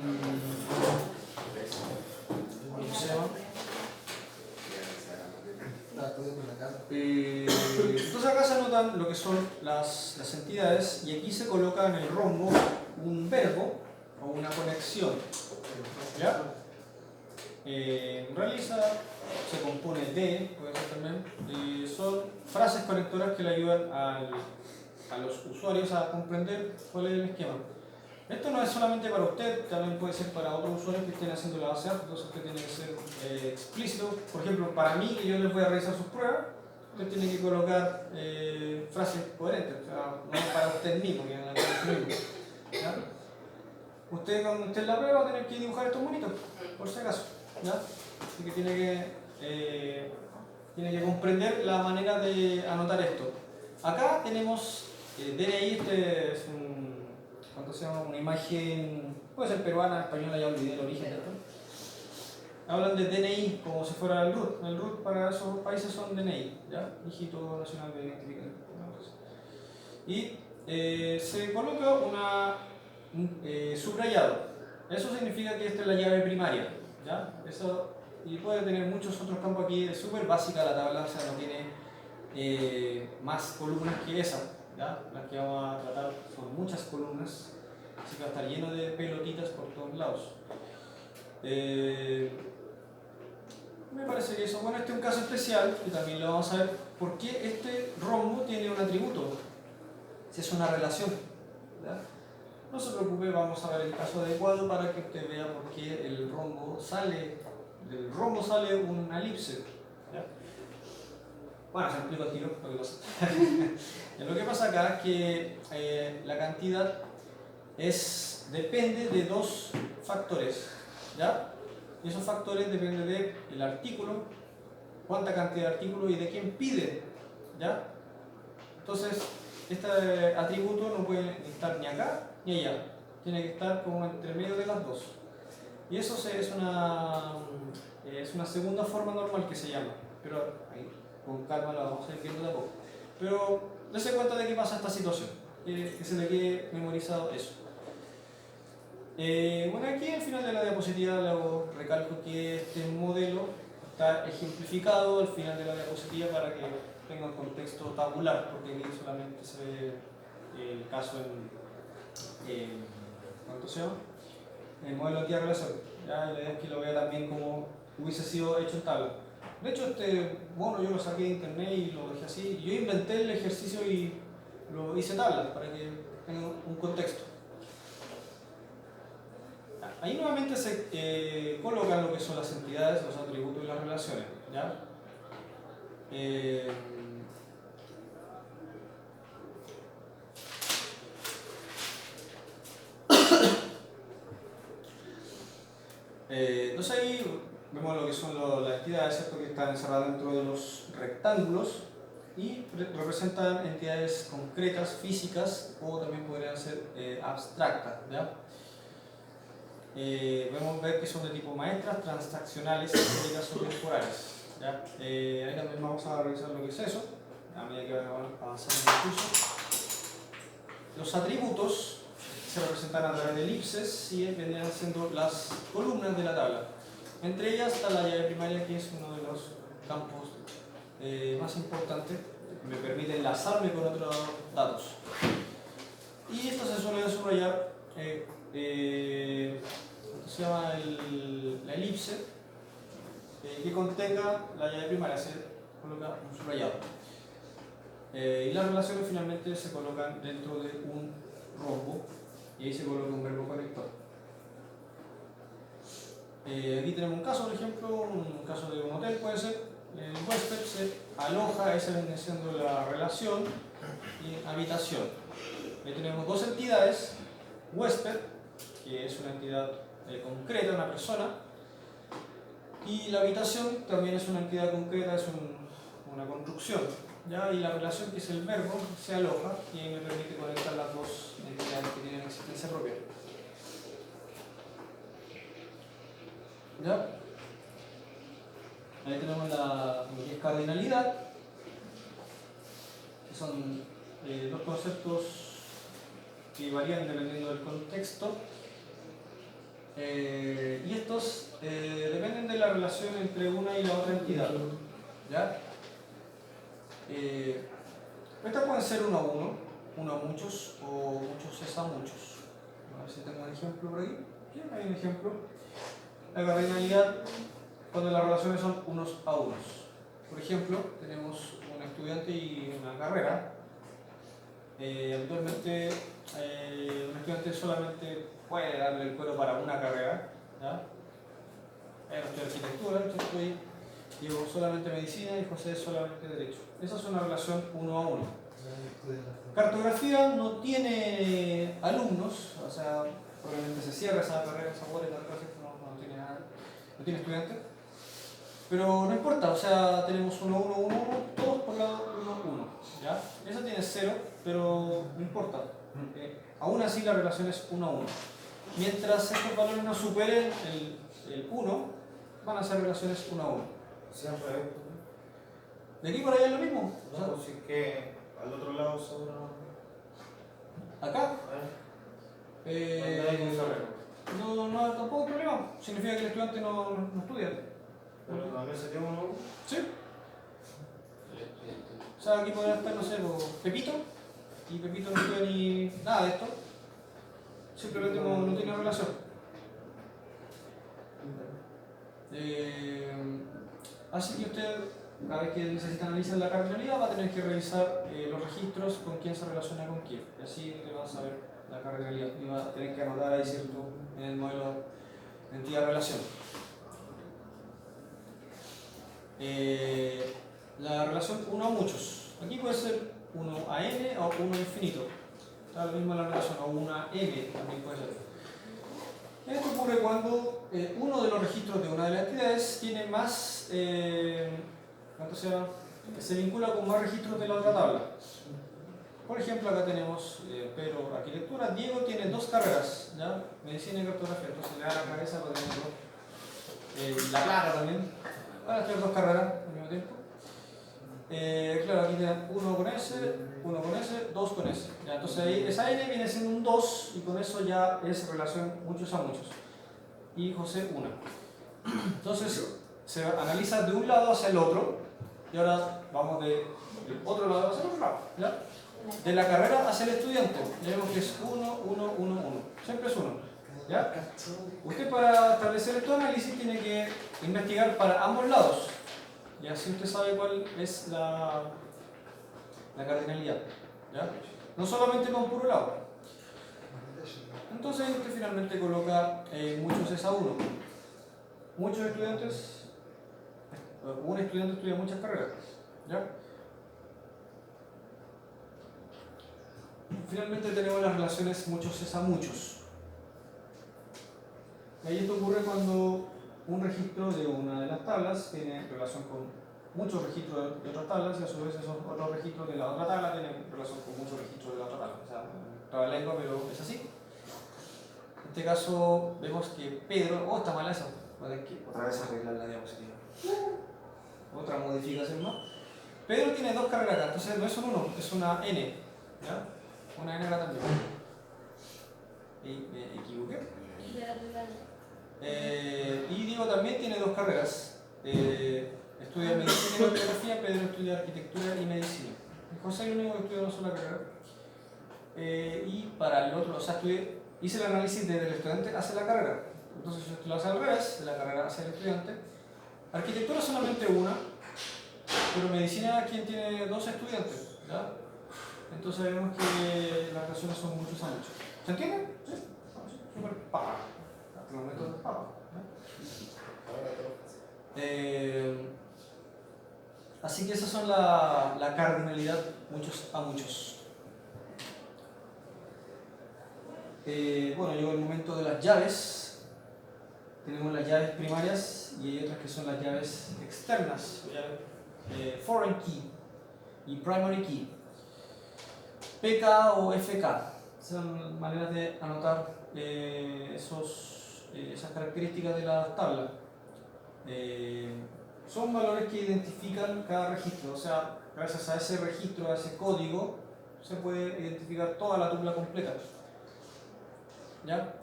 A: ¿cómo se llama? Entonces acá se anotan lo que son las entidades, y aquí se coloca en el rombo un verbo o una conexión, ¿ya? Realiza, se compone de, puede ser también, son frases conectoras que le ayudan a los usuarios a comprender cuál es el esquema. Esto no es solamente para usted, también puede ser para otros usuarios que estén haciendo la base de datos, entonces usted tiene que ser explícito. Por ejemplo, para mí, que yo les voy a realizar sus pruebas, usted tiene que colocar frases coherentes, o sea, no para usted mismo, que usted mismo, ¿ya? Usted cuando esté en la prueba va a tener que dibujar estos monitos, por si acaso, ¿ya? Así que tiene que comprender la manera de anotar esto. Acá tenemos DNI, este es ¿cuánto se llama? Una imagen, puede ser peruana, española, ya olvidé el origen de esto. Hablan de DNI como si fuera el RUT. El RUT para esos países son DNI, ¿ya? Dígito Nacional de Identificación. Y se coloca un subrayado. Eso significa que esta es la llave primaria, ¿ya? Eso, y puede tener muchos otros campos aquí. Es súper básica la tabla, o sea, no tiene más columnas que esa, ¿ya? Las que vamos a tratar son muchas columnas, así que va a estar lleno de pelotitas por todos lados. Me parece que eso. Bueno, este es un caso especial y también lo vamos a ver por qué este rombo tiene un atributo, si es una relación, ¿ya? No se preocupe, vamos a ver el caso adecuado para que usted vea por qué del rombo sale una elipse, ¿ya? Bueno, se lo explico al tiro lo que pasa. Lo que pasa acá es que la cantidad depende de dos factores, ¿ya? Y esos factores dependen del artículo, cuánta cantidad de artículo y de quién pide, ¿ya? Entonces, este atributo no puede estar ni acá ni allá, tiene que estar como entre medio de las dos. Y eso es una segunda forma normal que se llama, pero ahí, con calma lo vamos a ir viendo de a poco. Pero dése cuenta de qué pasa esta situación, que se le quede memorizado eso. Bueno, aquí al final de la diapositiva le recalco que este modelo está ejemplificado al final de la diapositiva para que tenga un contexto tabular, porque aquí solamente se ve el caso ¿cuánto se llama? El modelo de relación. ¿Ya? La idea es que lo vea también como hubiese sido hecho en tabla. De hecho, este mono yo lo saqué de internet y lo dejé así. Yo inventé el ejercicio y lo hice tabla para que tenga un contexto. Ahí nuevamente se colocan lo que son las entidades, los atributos y las relaciones, ¿ya? Entonces ahí vemos lo que son las entidades, ¿cierto? Que están encerradas dentro de los rectángulos y representan entidades concretas, físicas, o también podrían ser abstractas, ¿ya? Podemos ver que son de tipo maestras, transaccionales y genéricas o temporales, ¿ya? Ahí también vamos a revisar lo que es eso a medida que vamos avanzando en el curso. Los atributos se representan a través de elipses y vendrían siendo las columnas de la tabla. Entre ellas está la llave primaria, que es uno de los campos más importantes, que me permite enlazarme con otros datos. Y esto se suele subrayar se llama la elipse que contenga la llave primaria, se coloca un subrayado. Y las relaciones finalmente se colocan dentro de un rombo y ahí se coloca un verbo conector. Aquí tenemos un caso, por ejemplo, un caso de un hotel puede ser. El huésped se aloja, esa viene siendo la relación, y habitación. Ahí tenemos dos entidades, huésped, que es una entidad concreta, una persona, y la habitación también es una entidad concreta, es una construcción, ¿ya? Y la relación, que es el verbo, se aloja y me permite conectar las dos entidades que tienen existencia propia. ¿Ya? Ahí tenemos lo que es cardinalidad, que son dos conceptos que varían dependiendo del contexto. Y estos dependen de la relación entre una y la otra entidad, ¿ya? Estas pueden ser uno a uno, uno a muchos o muchos es a muchos. A ver si tengo un ejemplo por aquí. ¿Sí? Hay un ejemplo. La cardinalidad cuando las relaciones son unos a unos. Por ejemplo, tenemos un estudiante y una carrera. Habitualmente un estudiante solamente puede darle el cuero para una carrera, ¿ya? Yo estudio arquitectura, yo llevo solamente medicina y José solamente derecho. Esa es una relación uno a uno, Cartografía no tiene alumnos, o sea, probablemente se cierra esa carrera, esa boleta, no tiene nada, no tiene estudiantes. Pero no importa, o sea, tenemos 1, 1, 1, 1, todos por lado 1, 1, ¿ya? Eso tiene 0, pero no importa. Aún así la relación es 1 a 1. Mientras estos valores no superen el 1, van a ser relaciones 1 a 1.
B: Siempre.
A: ¿De aquí por allá es lo mismo?
B: No, pues sí que al otro lado seguro.
A: ¿Acá? No, tampoco hay problema. Significa que el estudiante no estudia.
B: Pero también sería uno.
A: Sí. O sea, aquí podría estar, no sé, Pepito. Y Pepito no estudia ni nada de esto. Simplemente no tiene relación. Así que usted, cada vez que necesita analizar la cardinalidad, va a tener que revisar los registros con quién se relaciona con quién. Y así te va a saber la cardinalidad. Y va a tener que anotar ahí, ¿cierto?, en el modelo de entidad-relación. La relación 1 a muchos. Aquí puede ser 1 a n o 1 a infinito. Está lo mismo la relación, o 1 a m también puede ser. Esto ocurre cuando uno de los registros de una de las entidades tiene más, ¿cuánto se llama? Se vincula con más registros de la otra tabla. Por ejemplo, acá tenemos Pedro Arquitectura. Diego tiene 2 carreras, ¿ya? Medicina y cartografía. Entonces le da la cabeza para tener la plata también. Van a tener 2 carreras al mismo tiempo. Claro, aquí tienen 1 con S, 1 con S, 2 con S. ¿Ya? Entonces ahí esa N viene siendo un 2 y con eso ya es relación muchos a muchos. Y José 1. Entonces se analiza de un lado hacia el otro y ahora vamos del otro lado hacia el otro lado. ¿Ya? De la carrera hacia el estudiante. Ya vemos que es 1, 1, 1, 1. Siempre es 1. ¿Ya? Usted para establecer este análisis tiene que investigar para ambos lados. Y así usted sabe cuál es la cardinalidad. ¿Ya? No solamente con puro lado. Entonces usted finalmente coloca muchos es a 1. Muchos estudiantes, un estudiante estudia muchas carreras. ¿Ya? Finalmente tenemos las relaciones muchos es a muchos. Y esto ocurre cuando un registro de una de las tablas tiene relación con muchos registros de otras tablas y a su vez esos otros registros de la otra tabla tienen relación con muchos registros de la otra tabla. O sea, otra lengua, pero es así. En este caso vemos que Pedro, está mala esa, va a tener que otra vez arreglar la diapositiva. Otra modificación más. Pedro tiene 2 carreras acá, entonces no es un 1, es una N. ¿Ya? Una N acá también. Y me equivoqué. Y Diego también tiene 2 carreras. Estudia medicina y cartografía, Pedro estudia arquitectura y medicina. José es el único que estudia una sola carrera. Y para el otro, o sea, hice el análisis desde el estudiante hacia la carrera. Entonces, si usted lo hace al revés, de la carrera hacia el estudiante. Arquitectura solamente una, pero medicina quien tiene 2 estudiantes. ¿Ya? Entonces vemos que las relaciones son muchos a muchos. ¿Se entiende? ¿Sí? Súper papa. Hasta el momento es papa. Así que esas son la cardinalidad muchos a muchos. Bueno, llegó el momento de las llaves. Tenemos las llaves primarias y hay otras que son las llaves externas, foreign key y primary key. PK o FK son maneras de anotar esas características de la tabla. Son valores que identifican cada registro, o sea, gracias a ese registro, a ese código, se puede identificar toda la tupla completa. ¿Ya?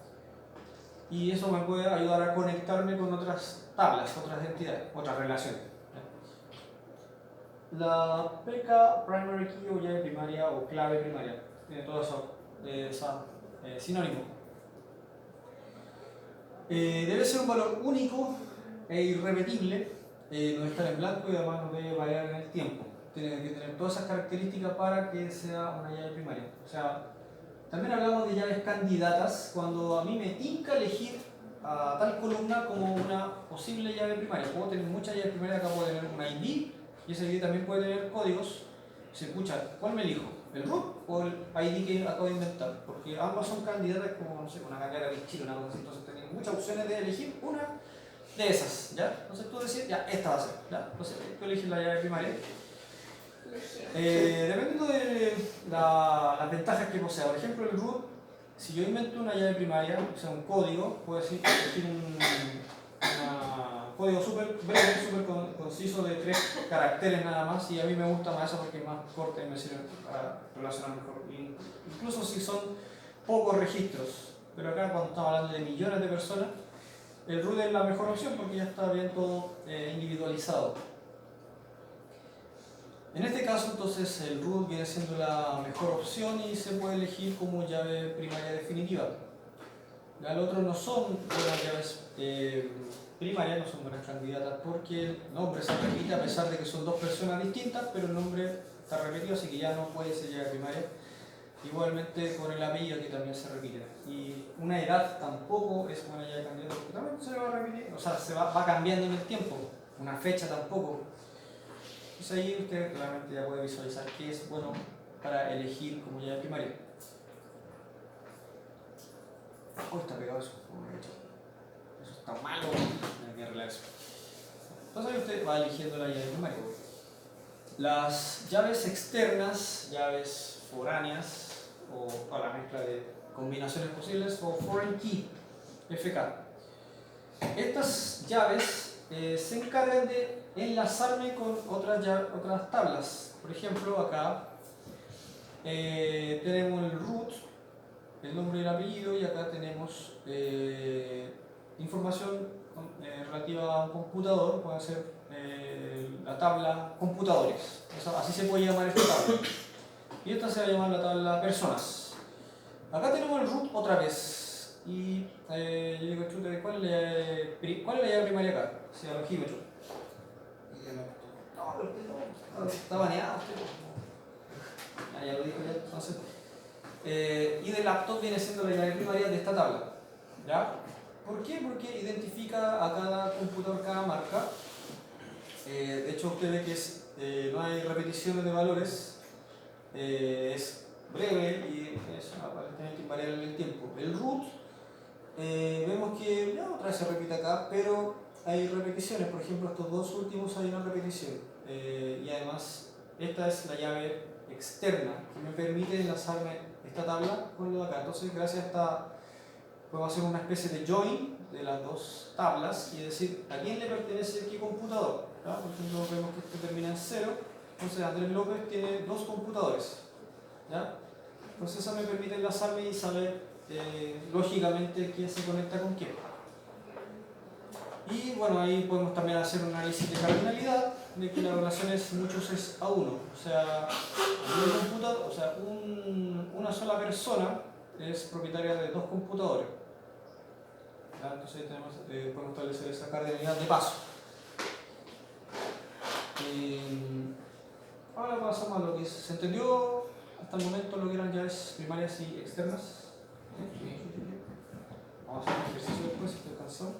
A: Y eso me puede ayudar a conectarme con otras tablas, otras entidades, otras relaciones. ¿Ya? La PK, primary key o llave primaria o clave primaria, tiene todo eso, sinónimo. Debe ser un valor único e irrepetible, no debe estar en blanco y además no debe variar en el tiempo. Tiene que tener todas esas características para que sea una llave primaria. O sea, también hablamos de llaves candidatas cuando a mí me tinca elegir a tal columna como una posible llave primaria. Puedo tener muchas llaves primarias, acá puedo tener una ID y esa ID también puede tener códigos. Se escucha, ¿cuál me elijo? el root o el ID que acabo de inventar, porque ambas son candidatas como, no sé, una candidata de Chile, una cosa así, entonces tenés muchas opciones de elegir una de esas, ¿ya? Entonces tú decides, ya, esta va a ser, ¿ya? Entonces tú eliges la llave primaria. Dependiendo de las ventajas que posea, por ejemplo el root, si yo invento una llave primaria, o sea un código, puedo elegir un código súper breve, súper conciso de 3 caracteres nada más, y a mí me gusta más eso porque es más corta y me sirve para relacionar mejor. Incluso si son pocos registros, pero acá cuando estamos hablando de millones de personas, el root es la mejor opción porque ya está bien todo individualizado. En este caso entonces el root viene siendo la mejor opción y se puede elegir como llave primaria definitiva. El otro no son buenas llaves primarias, no son buenas candidatas porque el nombre se repite a pesar de que son dos personas distintas, pero el nombre está repetido, así que ya no puede ser llave primaria. Igualmente con el apellido que también se repite. Y una edad tampoco es buena llave candidata porque también se va a repetir, o sea, va cambiando en el tiempo. Una fecha tampoco. Entonces ahí usted claramente ya puede visualizar qué es bueno para elegir como llave primaria. Oh, está pegado eso. Eso está malo. Hay que arreglar eso. Entonces ahí usted va eligiendo la llave primaria. Las llaves externas, llaves foráneas, o la mezcla de combinaciones posibles, o foreign key, FK. Estas llaves se encargan de enlazarme con otras tablas. Por ejemplo, acá tenemos el root, el nombre y el apellido, y acá tenemos información relativa a un computador, puede ser la tabla computadores. Así se puede llamar esta tabla. Y esta se va a llamar la tabla personas. Acá tenemos el root otra vez. Y yo digo, chute, ¿cuál es la llave primaria acá? O sea, alojímetro. No, pero está baneado. Ya lo dije ya. Entonces, y de laptop viene siendo la llave primaria de esta tabla. ¿Ya? ¿Por qué? Porque identifica a cada computador, cada marca. De hecho, usted ve que no hay repeticiones de valores. Es breve y es aparentemente invariable en el tiempo. El root, vemos que ya otra vez se repite acá, pero hay repeticiones. Por ejemplo, estos dos últimos hay una repetición. Y además, esta es la llave externa que me permite enlazarme esta tabla con lo de acá. Entonces, gracias a esta, puedo hacer una especie de join de las dos tablas y decir a quién le pertenece qué computador. ¿Ya? Por ejemplo, vemos que este termina en 0. Entonces Andrés López tiene dos computadores, ¿ya? Entonces eso me permite enlazarme y saber lógicamente quién se conecta con quién. Y bueno, ahí podemos también hacer un análisis de cardinalidad, de que la relación es muchos es a uno. O sea, una sola persona es propietaria de dos computadores. ¿Ya? Entonces podemos establecer esa cardinalidad de paso. Ahora pasamos a lo que se entendió hasta el momento lo que eran llaves primarias y externas. Vamos a hacer un ejercicio después si estoy cansado.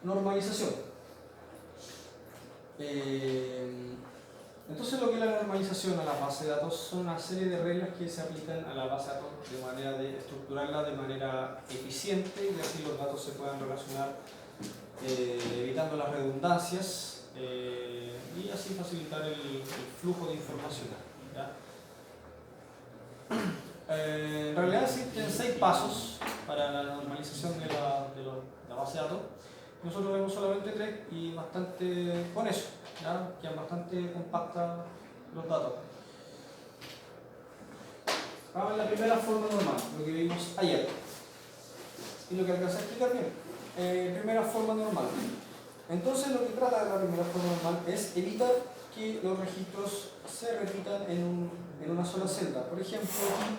A: Normalización. Entonces lo que es la normalización a la base de datos son una serie de reglas que se aplican a la base de datos de manera de estructurarla de manera eficiente y así los datos se puedan relacionar evitando las redundancias y así facilitar el flujo de información. ¿Ya? En realidad existen 6 pasos para la normalización de la base de datos. Nosotros vemos solamente 3 y bastante con eso, ¿ya? Quedan bastante compactas los datos. Vamos a la primera forma normal, lo que vimos ayer y lo que alcancé a explicar bien. Primera forma normal. Entonces lo que trata de la primera forma normal es evitar que los registros se repitan en una sola celda. Por ejemplo, aquí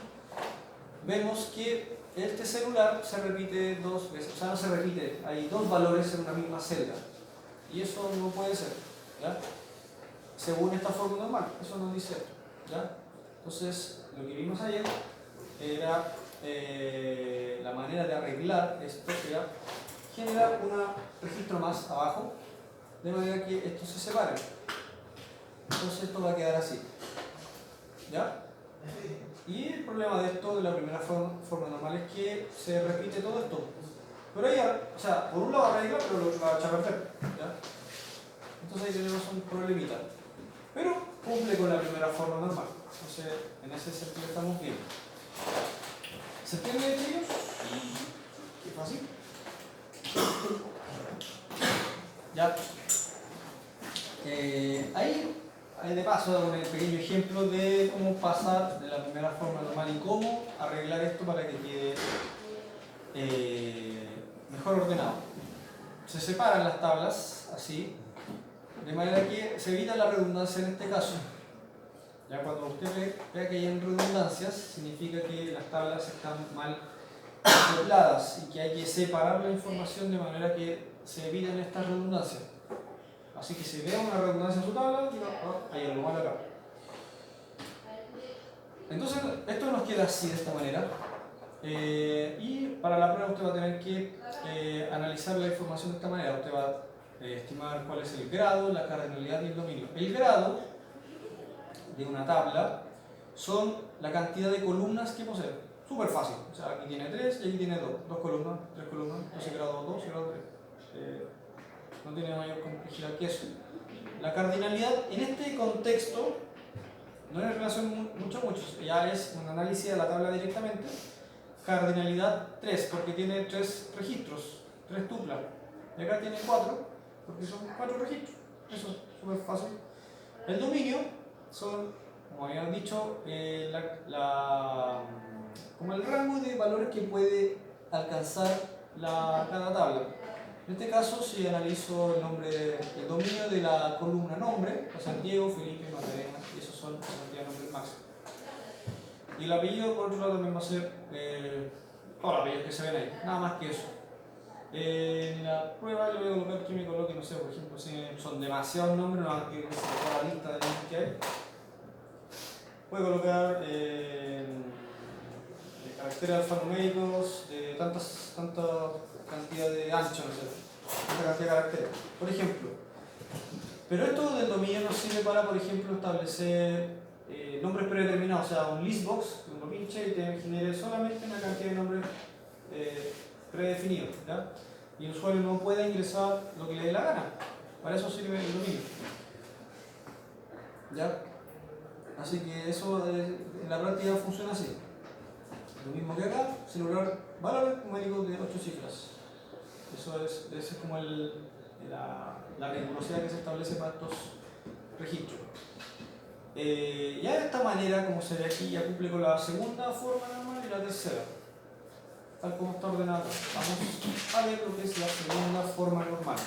A: vemos que este celular se repite 2 veces, o sea, no se repite, hay 2 valores en una misma celda. Y eso no puede ser, ¿ya? Según esta forma normal, eso nos dice esto, ¿ya? Entonces, lo que vimos ayer era la manera de arreglar esto, era generar un registro más abajo de manera que estos se separen. Entonces esto va a quedar así. ¿Ya? Y el problema de esto, de la primera forma normal, es que se repite todo esto. Pero ella, o sea, por un lado arregla, pero lo otro va a echar a perder. ¿Ya? Entonces ahí tenemos un problemita. Pero cumple con la primera forma normal. Entonces, en ese sentido estamos bien. ¿Se entiende, chicos? Qué fácil. Ya. Ahí de paso hago un pequeño ejemplo de cómo pasar de la primera forma normal y cómo arreglar esto para que quede mejor ordenado. Se separan las tablas así, de manera que se evita la redundancia en este caso. Ya cuando usted vea que hay redundancias, significa que las tablas están mal acopladas y que hay que separar la información de manera que se eviten estas redundancias. Así que si vea una redundancia en su tabla, diga, oh, hay algo mal acá. Entonces, esto nos queda así, de esta manera. Y para la prueba usted va a tener que analizar la información de esta manera. Usted va a estimar cuál es el grado, la cardinalidad y el dominio. El grado de una tabla son la cantidad de columnas que posee. Súper fácil. O sea, aquí tiene 3 y aquí tiene 2. 2 columnas, 3 columnas. Entonces grado 2 y grado 3. No tiene mayor complejidad que eso. La cardinalidad en este contexto no es relación mucho, ya es un análisis de la tabla directamente. Cardinalidad 3, porque tiene 3 registros, 3 tuplas. Y acá tiene 4, porque son 4 registros. Eso es súper fácil. El dominio son, como habíamos dicho, como el rango de valores que puede alcanzar cada tabla. En este caso, si analizo el dominio de la columna nombre, o Santiago, Felipe, Magdalena, y esos son la cantidad de nombres máximos. Y el apellido, por otro lado, también va a ser todos los apellidos que se ven ahí, nada más que eso. En la prueba le voy a colocar que me coloque, no sé, por ejemplo, si son demasiados nombres, no van a querer toda la lista de nombres que hay. Voy a colocar caracteres alfanuméricos de tanta cantidad de ancho, no sé, tanta cantidad de caracteres. Por ejemplo, pero esto del dominio nos sirve para, por ejemplo, establecer nombres predeterminados, o sea, un listbox, que uno pinche y te genere solamente una cantidad de nombres predefinidos, ¿ya? Y el usuario no puede ingresar lo que le dé la gana. Para eso sirve el dominio. ¿Ya? Así que eso en la práctica funciona así. Lo mismo que acá, celular valores numéricos de 8 cifras. Eso es como la rigurosidad que se establece para estos registros. Ya de esta manera, como se ve aquí, ya cumple con la segunda forma normal y la tercera. Tal como está ordenado. Vamos a ver lo que es la segunda forma normal.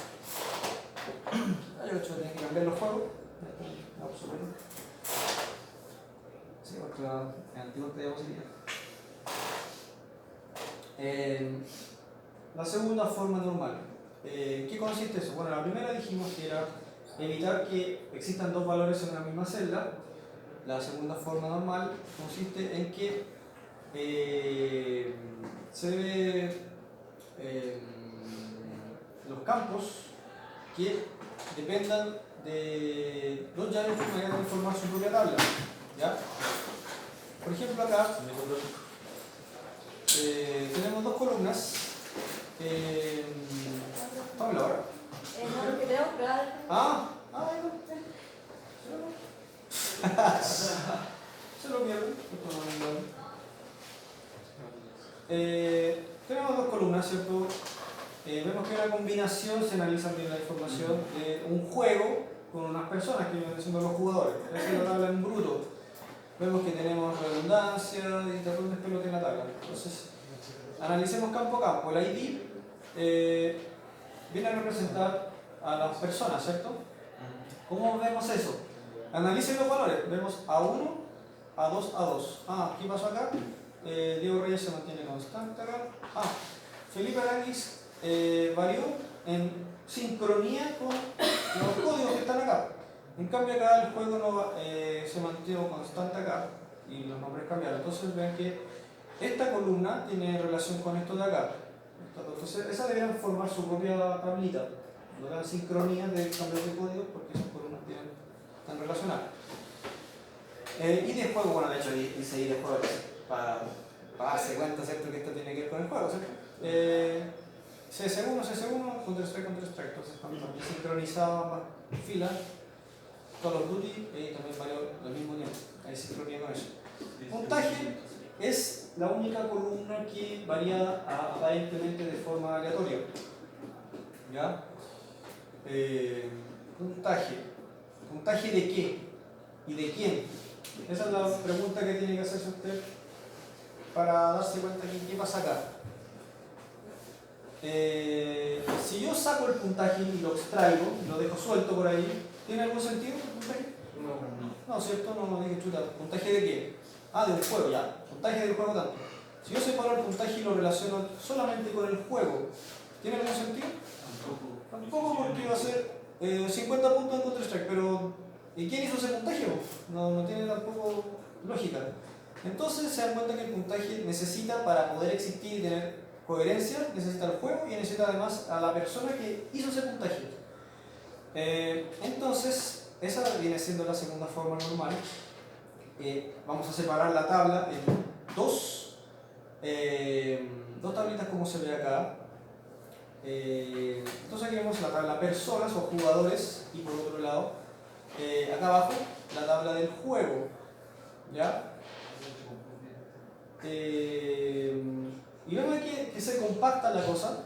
A: Yo de hecho tenía que cambiar los juegos. Sí, porque en antiguo te diapositiva. La segunda forma normal. ¿Qué consiste eso? Bueno, la primera dijimos que era evitar que existan dos valores en una misma celda. La segunda forma normal consiste en que se debe los campos que dependan de dos llaves que vayan a formar su propia tabla. ¿Ya? Por ejemplo, acá tenemos dos columnas. Pablo, ahora.
C: No, que tenemos que dar.
A: Se lo pierden. Tenemos dos columnas, ¿cierto? Vemos que una combinación se analiza bien la información de un juego con unas personas que vienen siendo los jugadores. Esa es la tabla en bruto. Vemos que tenemos redundancia y tapones de pelota en la tabla. Entonces, analicemos campo a campo. El ID viene a representar a las personas, ¿cierto? ¿Cómo vemos eso? Analicen los valores. Vemos A1, A2, A2. ¿Qué pasó acá? Diego Reyes se mantiene constante acá. Felipe Aranguis varió en sincronía con los códigos que están acá. En cambio acá el juego no, se mantuvo constante acá y los nombres cambiaron. Entonces ven que esta columna tiene relación con esto de acá. Entonces esas deberían formar su propia tablita. no dan sincronía de cambios de código porque esas columnas están relacionadas. Y de juego, bueno, de hecho dice y de juego para darse cuenta, ¿cierto?, que esto tiene que ver con el juego, ¿cierto? CS1, Counter-Strike, entonces están también sincronizadas ambas filas, Call of Duty y también varios al mismo tiempo, hay sincronía con eso. Puntaje es la única columna que varía aparentemente de forma aleatoria. ¿Ya? Puntaje. ¿Puntaje de qué? ¿Y de quién? Esa es la pregunta que tiene que hacerse usted para darse cuenta de qué pasa acá. Si yo saco el puntaje y lo extraigo, lo dejo suelto por ahí, ¿tiene algún sentido el puntaje? No, ¿cierto? No dije chuta. ¿Puntaje de qué? De un juego, ya. Puntaje del juego tanto. Si yo separo el puntaje y lo relaciono solamente con el juego, ¿tiene algún sentido? Tampoco, porque va a ser 50 puntos en Counter-Strike, pero ¿y quién hizo ese puntaje? No tiene tampoco lógica. Entonces se dan cuenta que el puntaje necesita, para poder existir y tener coherencia, necesita el juego y necesita además a la persona que hizo ese puntaje. Entonces, esa viene siendo la segunda forma normal. Vamos a separar la tabla en dos tablitas como se ve acá. Entonces aquí vemos la tabla personas o jugadores y por otro lado, acá abajo, la tabla del juego. ¿Ya? Y vemos aquí que se compacta la cosa.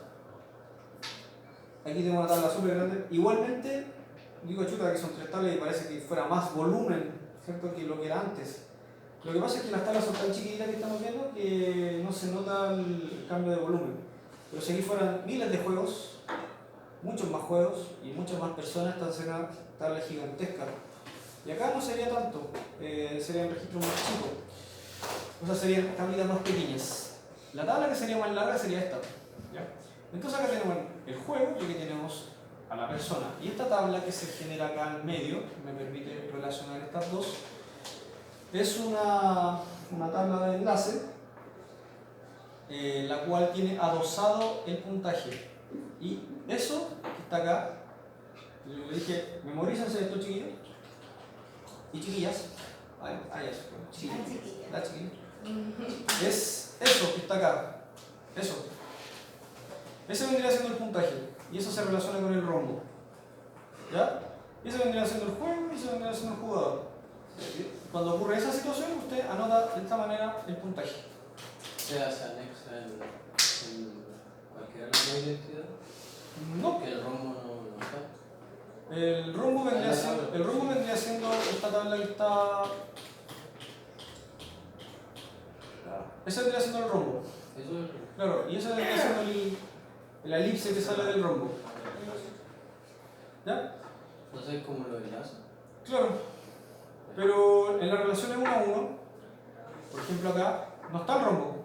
A: Aquí tengo una tabla súper grande. Igualmente, digo chuta que son tres tablas y parece que fuera más volumen, ¿cierto?, que lo que era antes. Lo que pasa es que las tablas son tan chiquititas que estamos viendo que no se nota el cambio de volumen. Pero si aquí fueran miles de juegos, muchos más juegos y muchas más personas, esta sería una tabla gigantesca. Y acá no sería tanto, serían registros más chicos. O sea, serían tablitas más pequeñas. La tabla que sería más larga sería esta. ¿Ya? Entonces acá tenemos el juego y aquí tenemos a la persona. Y esta tabla que se genera acá en medio, me permite relacionar estas dos, es una tabla de enlace, la cual tiene adosado el puntaje. Y eso que está acá, le dije, memorícense esto, chiquillos y chiquillas. La chiquilla. Es eso que está acá. Eso. Ese vendría siendo el puntaje. Y eso se relaciona con el rombo. ¿Ya? Y ese vendría siendo el juego y ese vendría siendo el jugador. Cuando ocurre esa situación, usted anota de esta manera el puntaje.
D: ¿Se anexa en cualquier otra identidad?
A: No.
D: Que el rombo no está.
A: El rombo vendría siendo esta tabla que está. Ese vendría siendo el rombo.
D: Eso es.
A: Claro, y ese vendría siendo el elipse que sale del rombo. ¿Ya?
D: No sé cómo lo enlaza.
A: Claro. Pero en la relación de 1 a 1, por ejemplo acá, no está el rombo.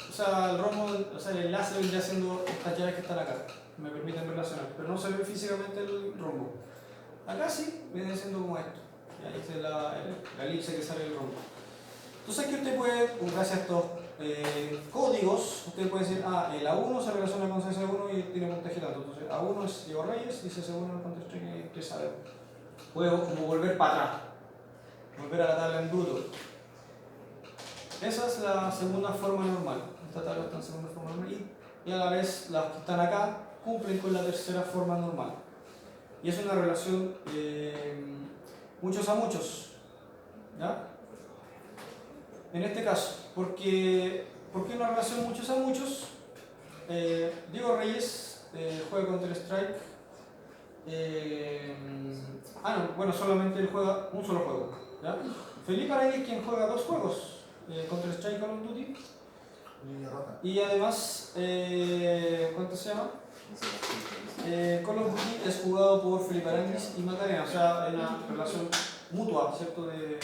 A: O sea, el enlace vendría siendo estas llaves que están acá. Me permiten relacionar, pero no se ve físicamente el rombo. Acá sí, viene siendo como esto. Y ahí es la elipse que sale del rombo. Entonces aquí usted puede, gracias a estos códigos, usted puede decir, el A1 se relaciona con CS1 y tiene puntaje tanto. Entonces A1 es Diego Reyes y CS1 es Counter-Strike que sabe. Puedo como volver para atrás, volver a la tabla en bruto. Esa es la segunda forma normal. Esta tabla está en segunda forma normal y a la vez las que están acá cumplen con la tercera forma normal. Y es una relación muchos a muchos. ¿Ya? En este caso, ¿por qué una relación muchos a muchos? Diego Reyes juega Counter-Strike. Solamente él juega un solo juego. ¿Ya? Felipe Araya es quien juega 2 juegos, Counter-Strike y Call of Duty. Y además, ¿cuánto se llama? Call of Duty es jugado por Felipe Aranguis y Macarena, o sea, hay una relación mutua, ¿cierto? De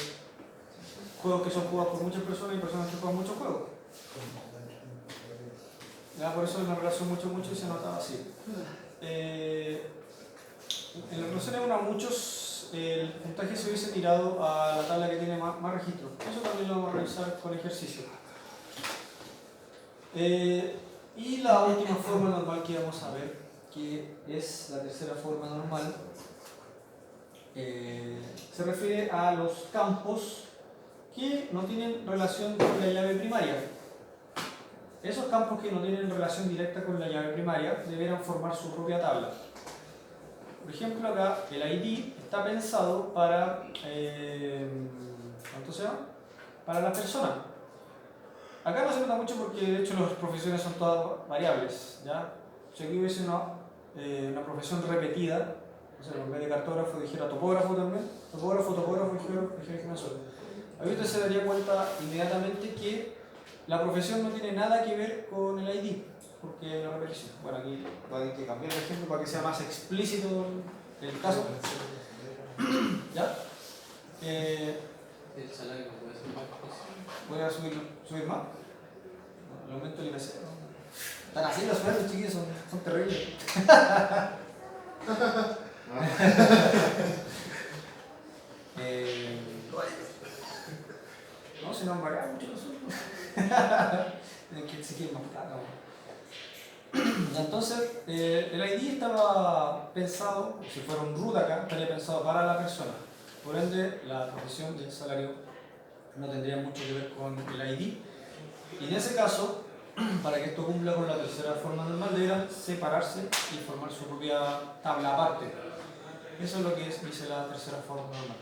A: juegos que son jugados por muchas personas y personas que juegan muchos juegos. ¿Ya? Por eso es una relación mucho y se nota así. En la relación de 1 a muchos, el puntaje se hubiese tirado a la tabla que tiene más registros. Eso también lo vamos a revisar con ejercicio. Y la última forma normal que vamos a ver, que es la tercera forma normal, se refiere a los campos que no tienen relación con la llave primaria. Esos campos que no tienen relación directa con la llave primaria deberán formar su propia tabla. Por ejemplo, acá el ID está pensado para, ¿cuánto se llama? Para la persona. Acá no se nota mucho porque de hecho las profesiones son todas variables, ¿ya? Si aquí hubiese una profesión repetida, o sea, en vez de cartógrafo dijera topógrafo también, topógrafo, dijera gimnasio. Ahí usted se daría cuenta inmediatamente que la profesión no tiene nada que ver con el ID, porque hay una repetición. Bueno, aquí voy a tener que cambiar el ejemplo para que sea más explícito el caso. ¿Ya?
D: El salario no puede ser más difícil.
A: ¿Voy a subir más? No, el aumento del IPC. Están así los sueldos, chiquillos, son terribles. No, si no han variado mucho los sueldos. Tienen que exigir más plata. Entonces, el ID estaba pensado, si fuera un root acá, estaría pensado para la persona. Por ende, la profesión y el salario no tendrían mucho que ver con el ID. Y en ese caso, para que esto cumpla con la tercera forma normal, deberán separarse y formar su propia tabla aparte. Eso es lo que dice la tercera forma normal.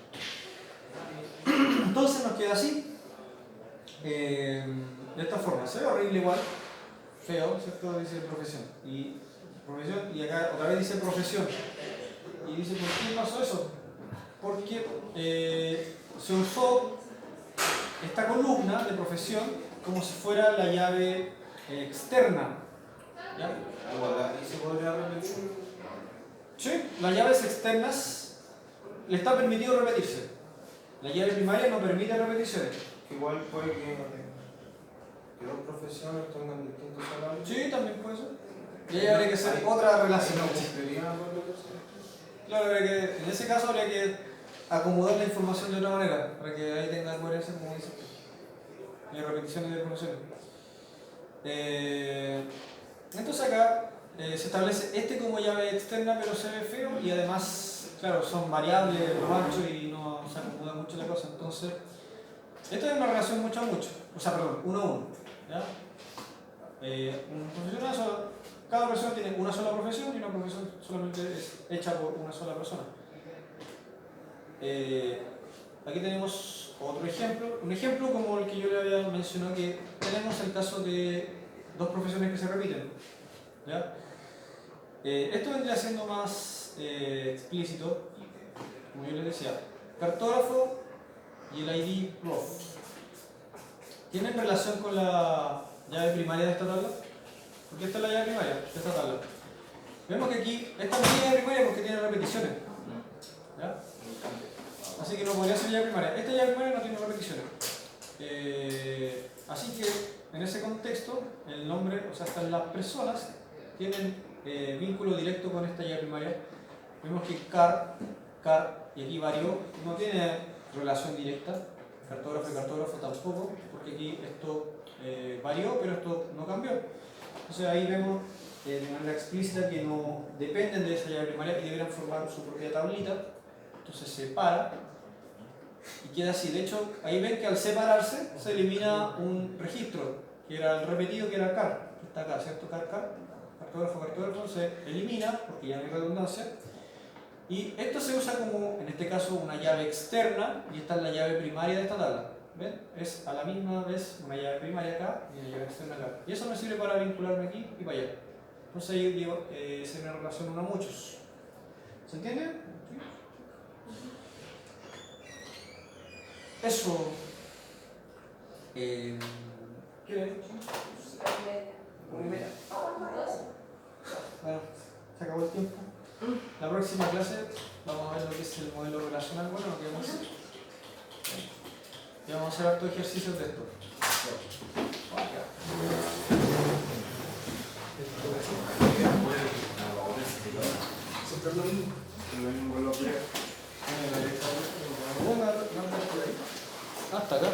A: Entonces nos queda así. De esta forma. Se ve horrible igual. Feo, ¿cierto? Dice profesión. Y acá otra vez dice profesión. Y dice, ¿por qué pasó eso? Porque se usó esta columna de profesión como si fuera la llave externa. ¿Ya?
B: Igual, ¿y se podría repetir?
A: Sí, las llaves externas le está permitido repetirse. La llave primaria no permite repeticiones.
B: Igual puede que dos profesiones tengan distintos salarios.
A: Sí, también puede ser. Y ahí habría que hacer otra relación. Claro, habría que, en ese caso habría que acomodar la información de otra manera, para que ahí tenga coherencia, como dice usted. Y repeticiones de profesiones. Entonces acá se establece este como llave externa, pero se ve feo y además, claro, son variables los anchos y no se acomoda mucho la cosa. Entonces, esto es una relación mucho a mucho, o sea, perdón, 1 a 1. ¿Ya? Cada persona tiene una sola profesión y una profesión solamente es hecha por una sola persona. Aquí tenemos otro ejemplo, un ejemplo como el que yo le había mencionado, que tenemos el caso de dos profesiones que se repiten. ¿Ya? Esto vendría siendo más explícito, como yo les decía, cartógrafo y el ID prof. ¿Tienen relación con la llave primaria de esta tabla? Porque esta es la llave primaria de esta tabla. Vemos que aquí, esta no es llave primaria porque tiene repeticiones. ¿Ya? Así que no podría ser llave primaria. Esta llave primaria no tiene repeticiones. Así que en ese contexto, el nombre, o sea, hasta las personas tienen vínculo directo con esta llave primaria. Vemos que car, y aquí varió, no tiene relación directa. Cartógrafo y cartógrafo tampoco, porque aquí esto varió, pero esto no cambió. Entonces ahí vemos de manera explícita que no dependen de esa llave primaria y deberán formar su propia tablita. Entonces se separa y queda así. De hecho, ahí ven que al separarse se elimina un registro, que era el repetido, que era car, que está acá, ¿cierto? Cartógrafo, se elimina porque ya no hay redundancia. Y esto se usa como, en este caso, una llave externa, y esta es la llave primaria de esta tabla. ¿Ven? Es a la misma vez una llave primaria acá y una llave externa acá. Y eso me sirve para vincularme aquí y para allá. Entonces ahí digo, es una relación 1 a muchos. ¿Se entiende? ¿Sí? Eso. ¿Qué ven? ¿Una y media? Bueno, se acabó el tiempo. La próxima clase vamos a ver lo que es el modelo relacional. Bueno, lo que vamos a hacer. Y vamos a hacer hartos ejercicios de esto. Siempre es lo mismo. Hasta acá.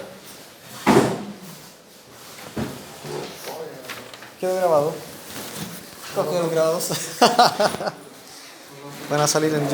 A: Quedó grabado.
E: Coge los grados. Van a salir en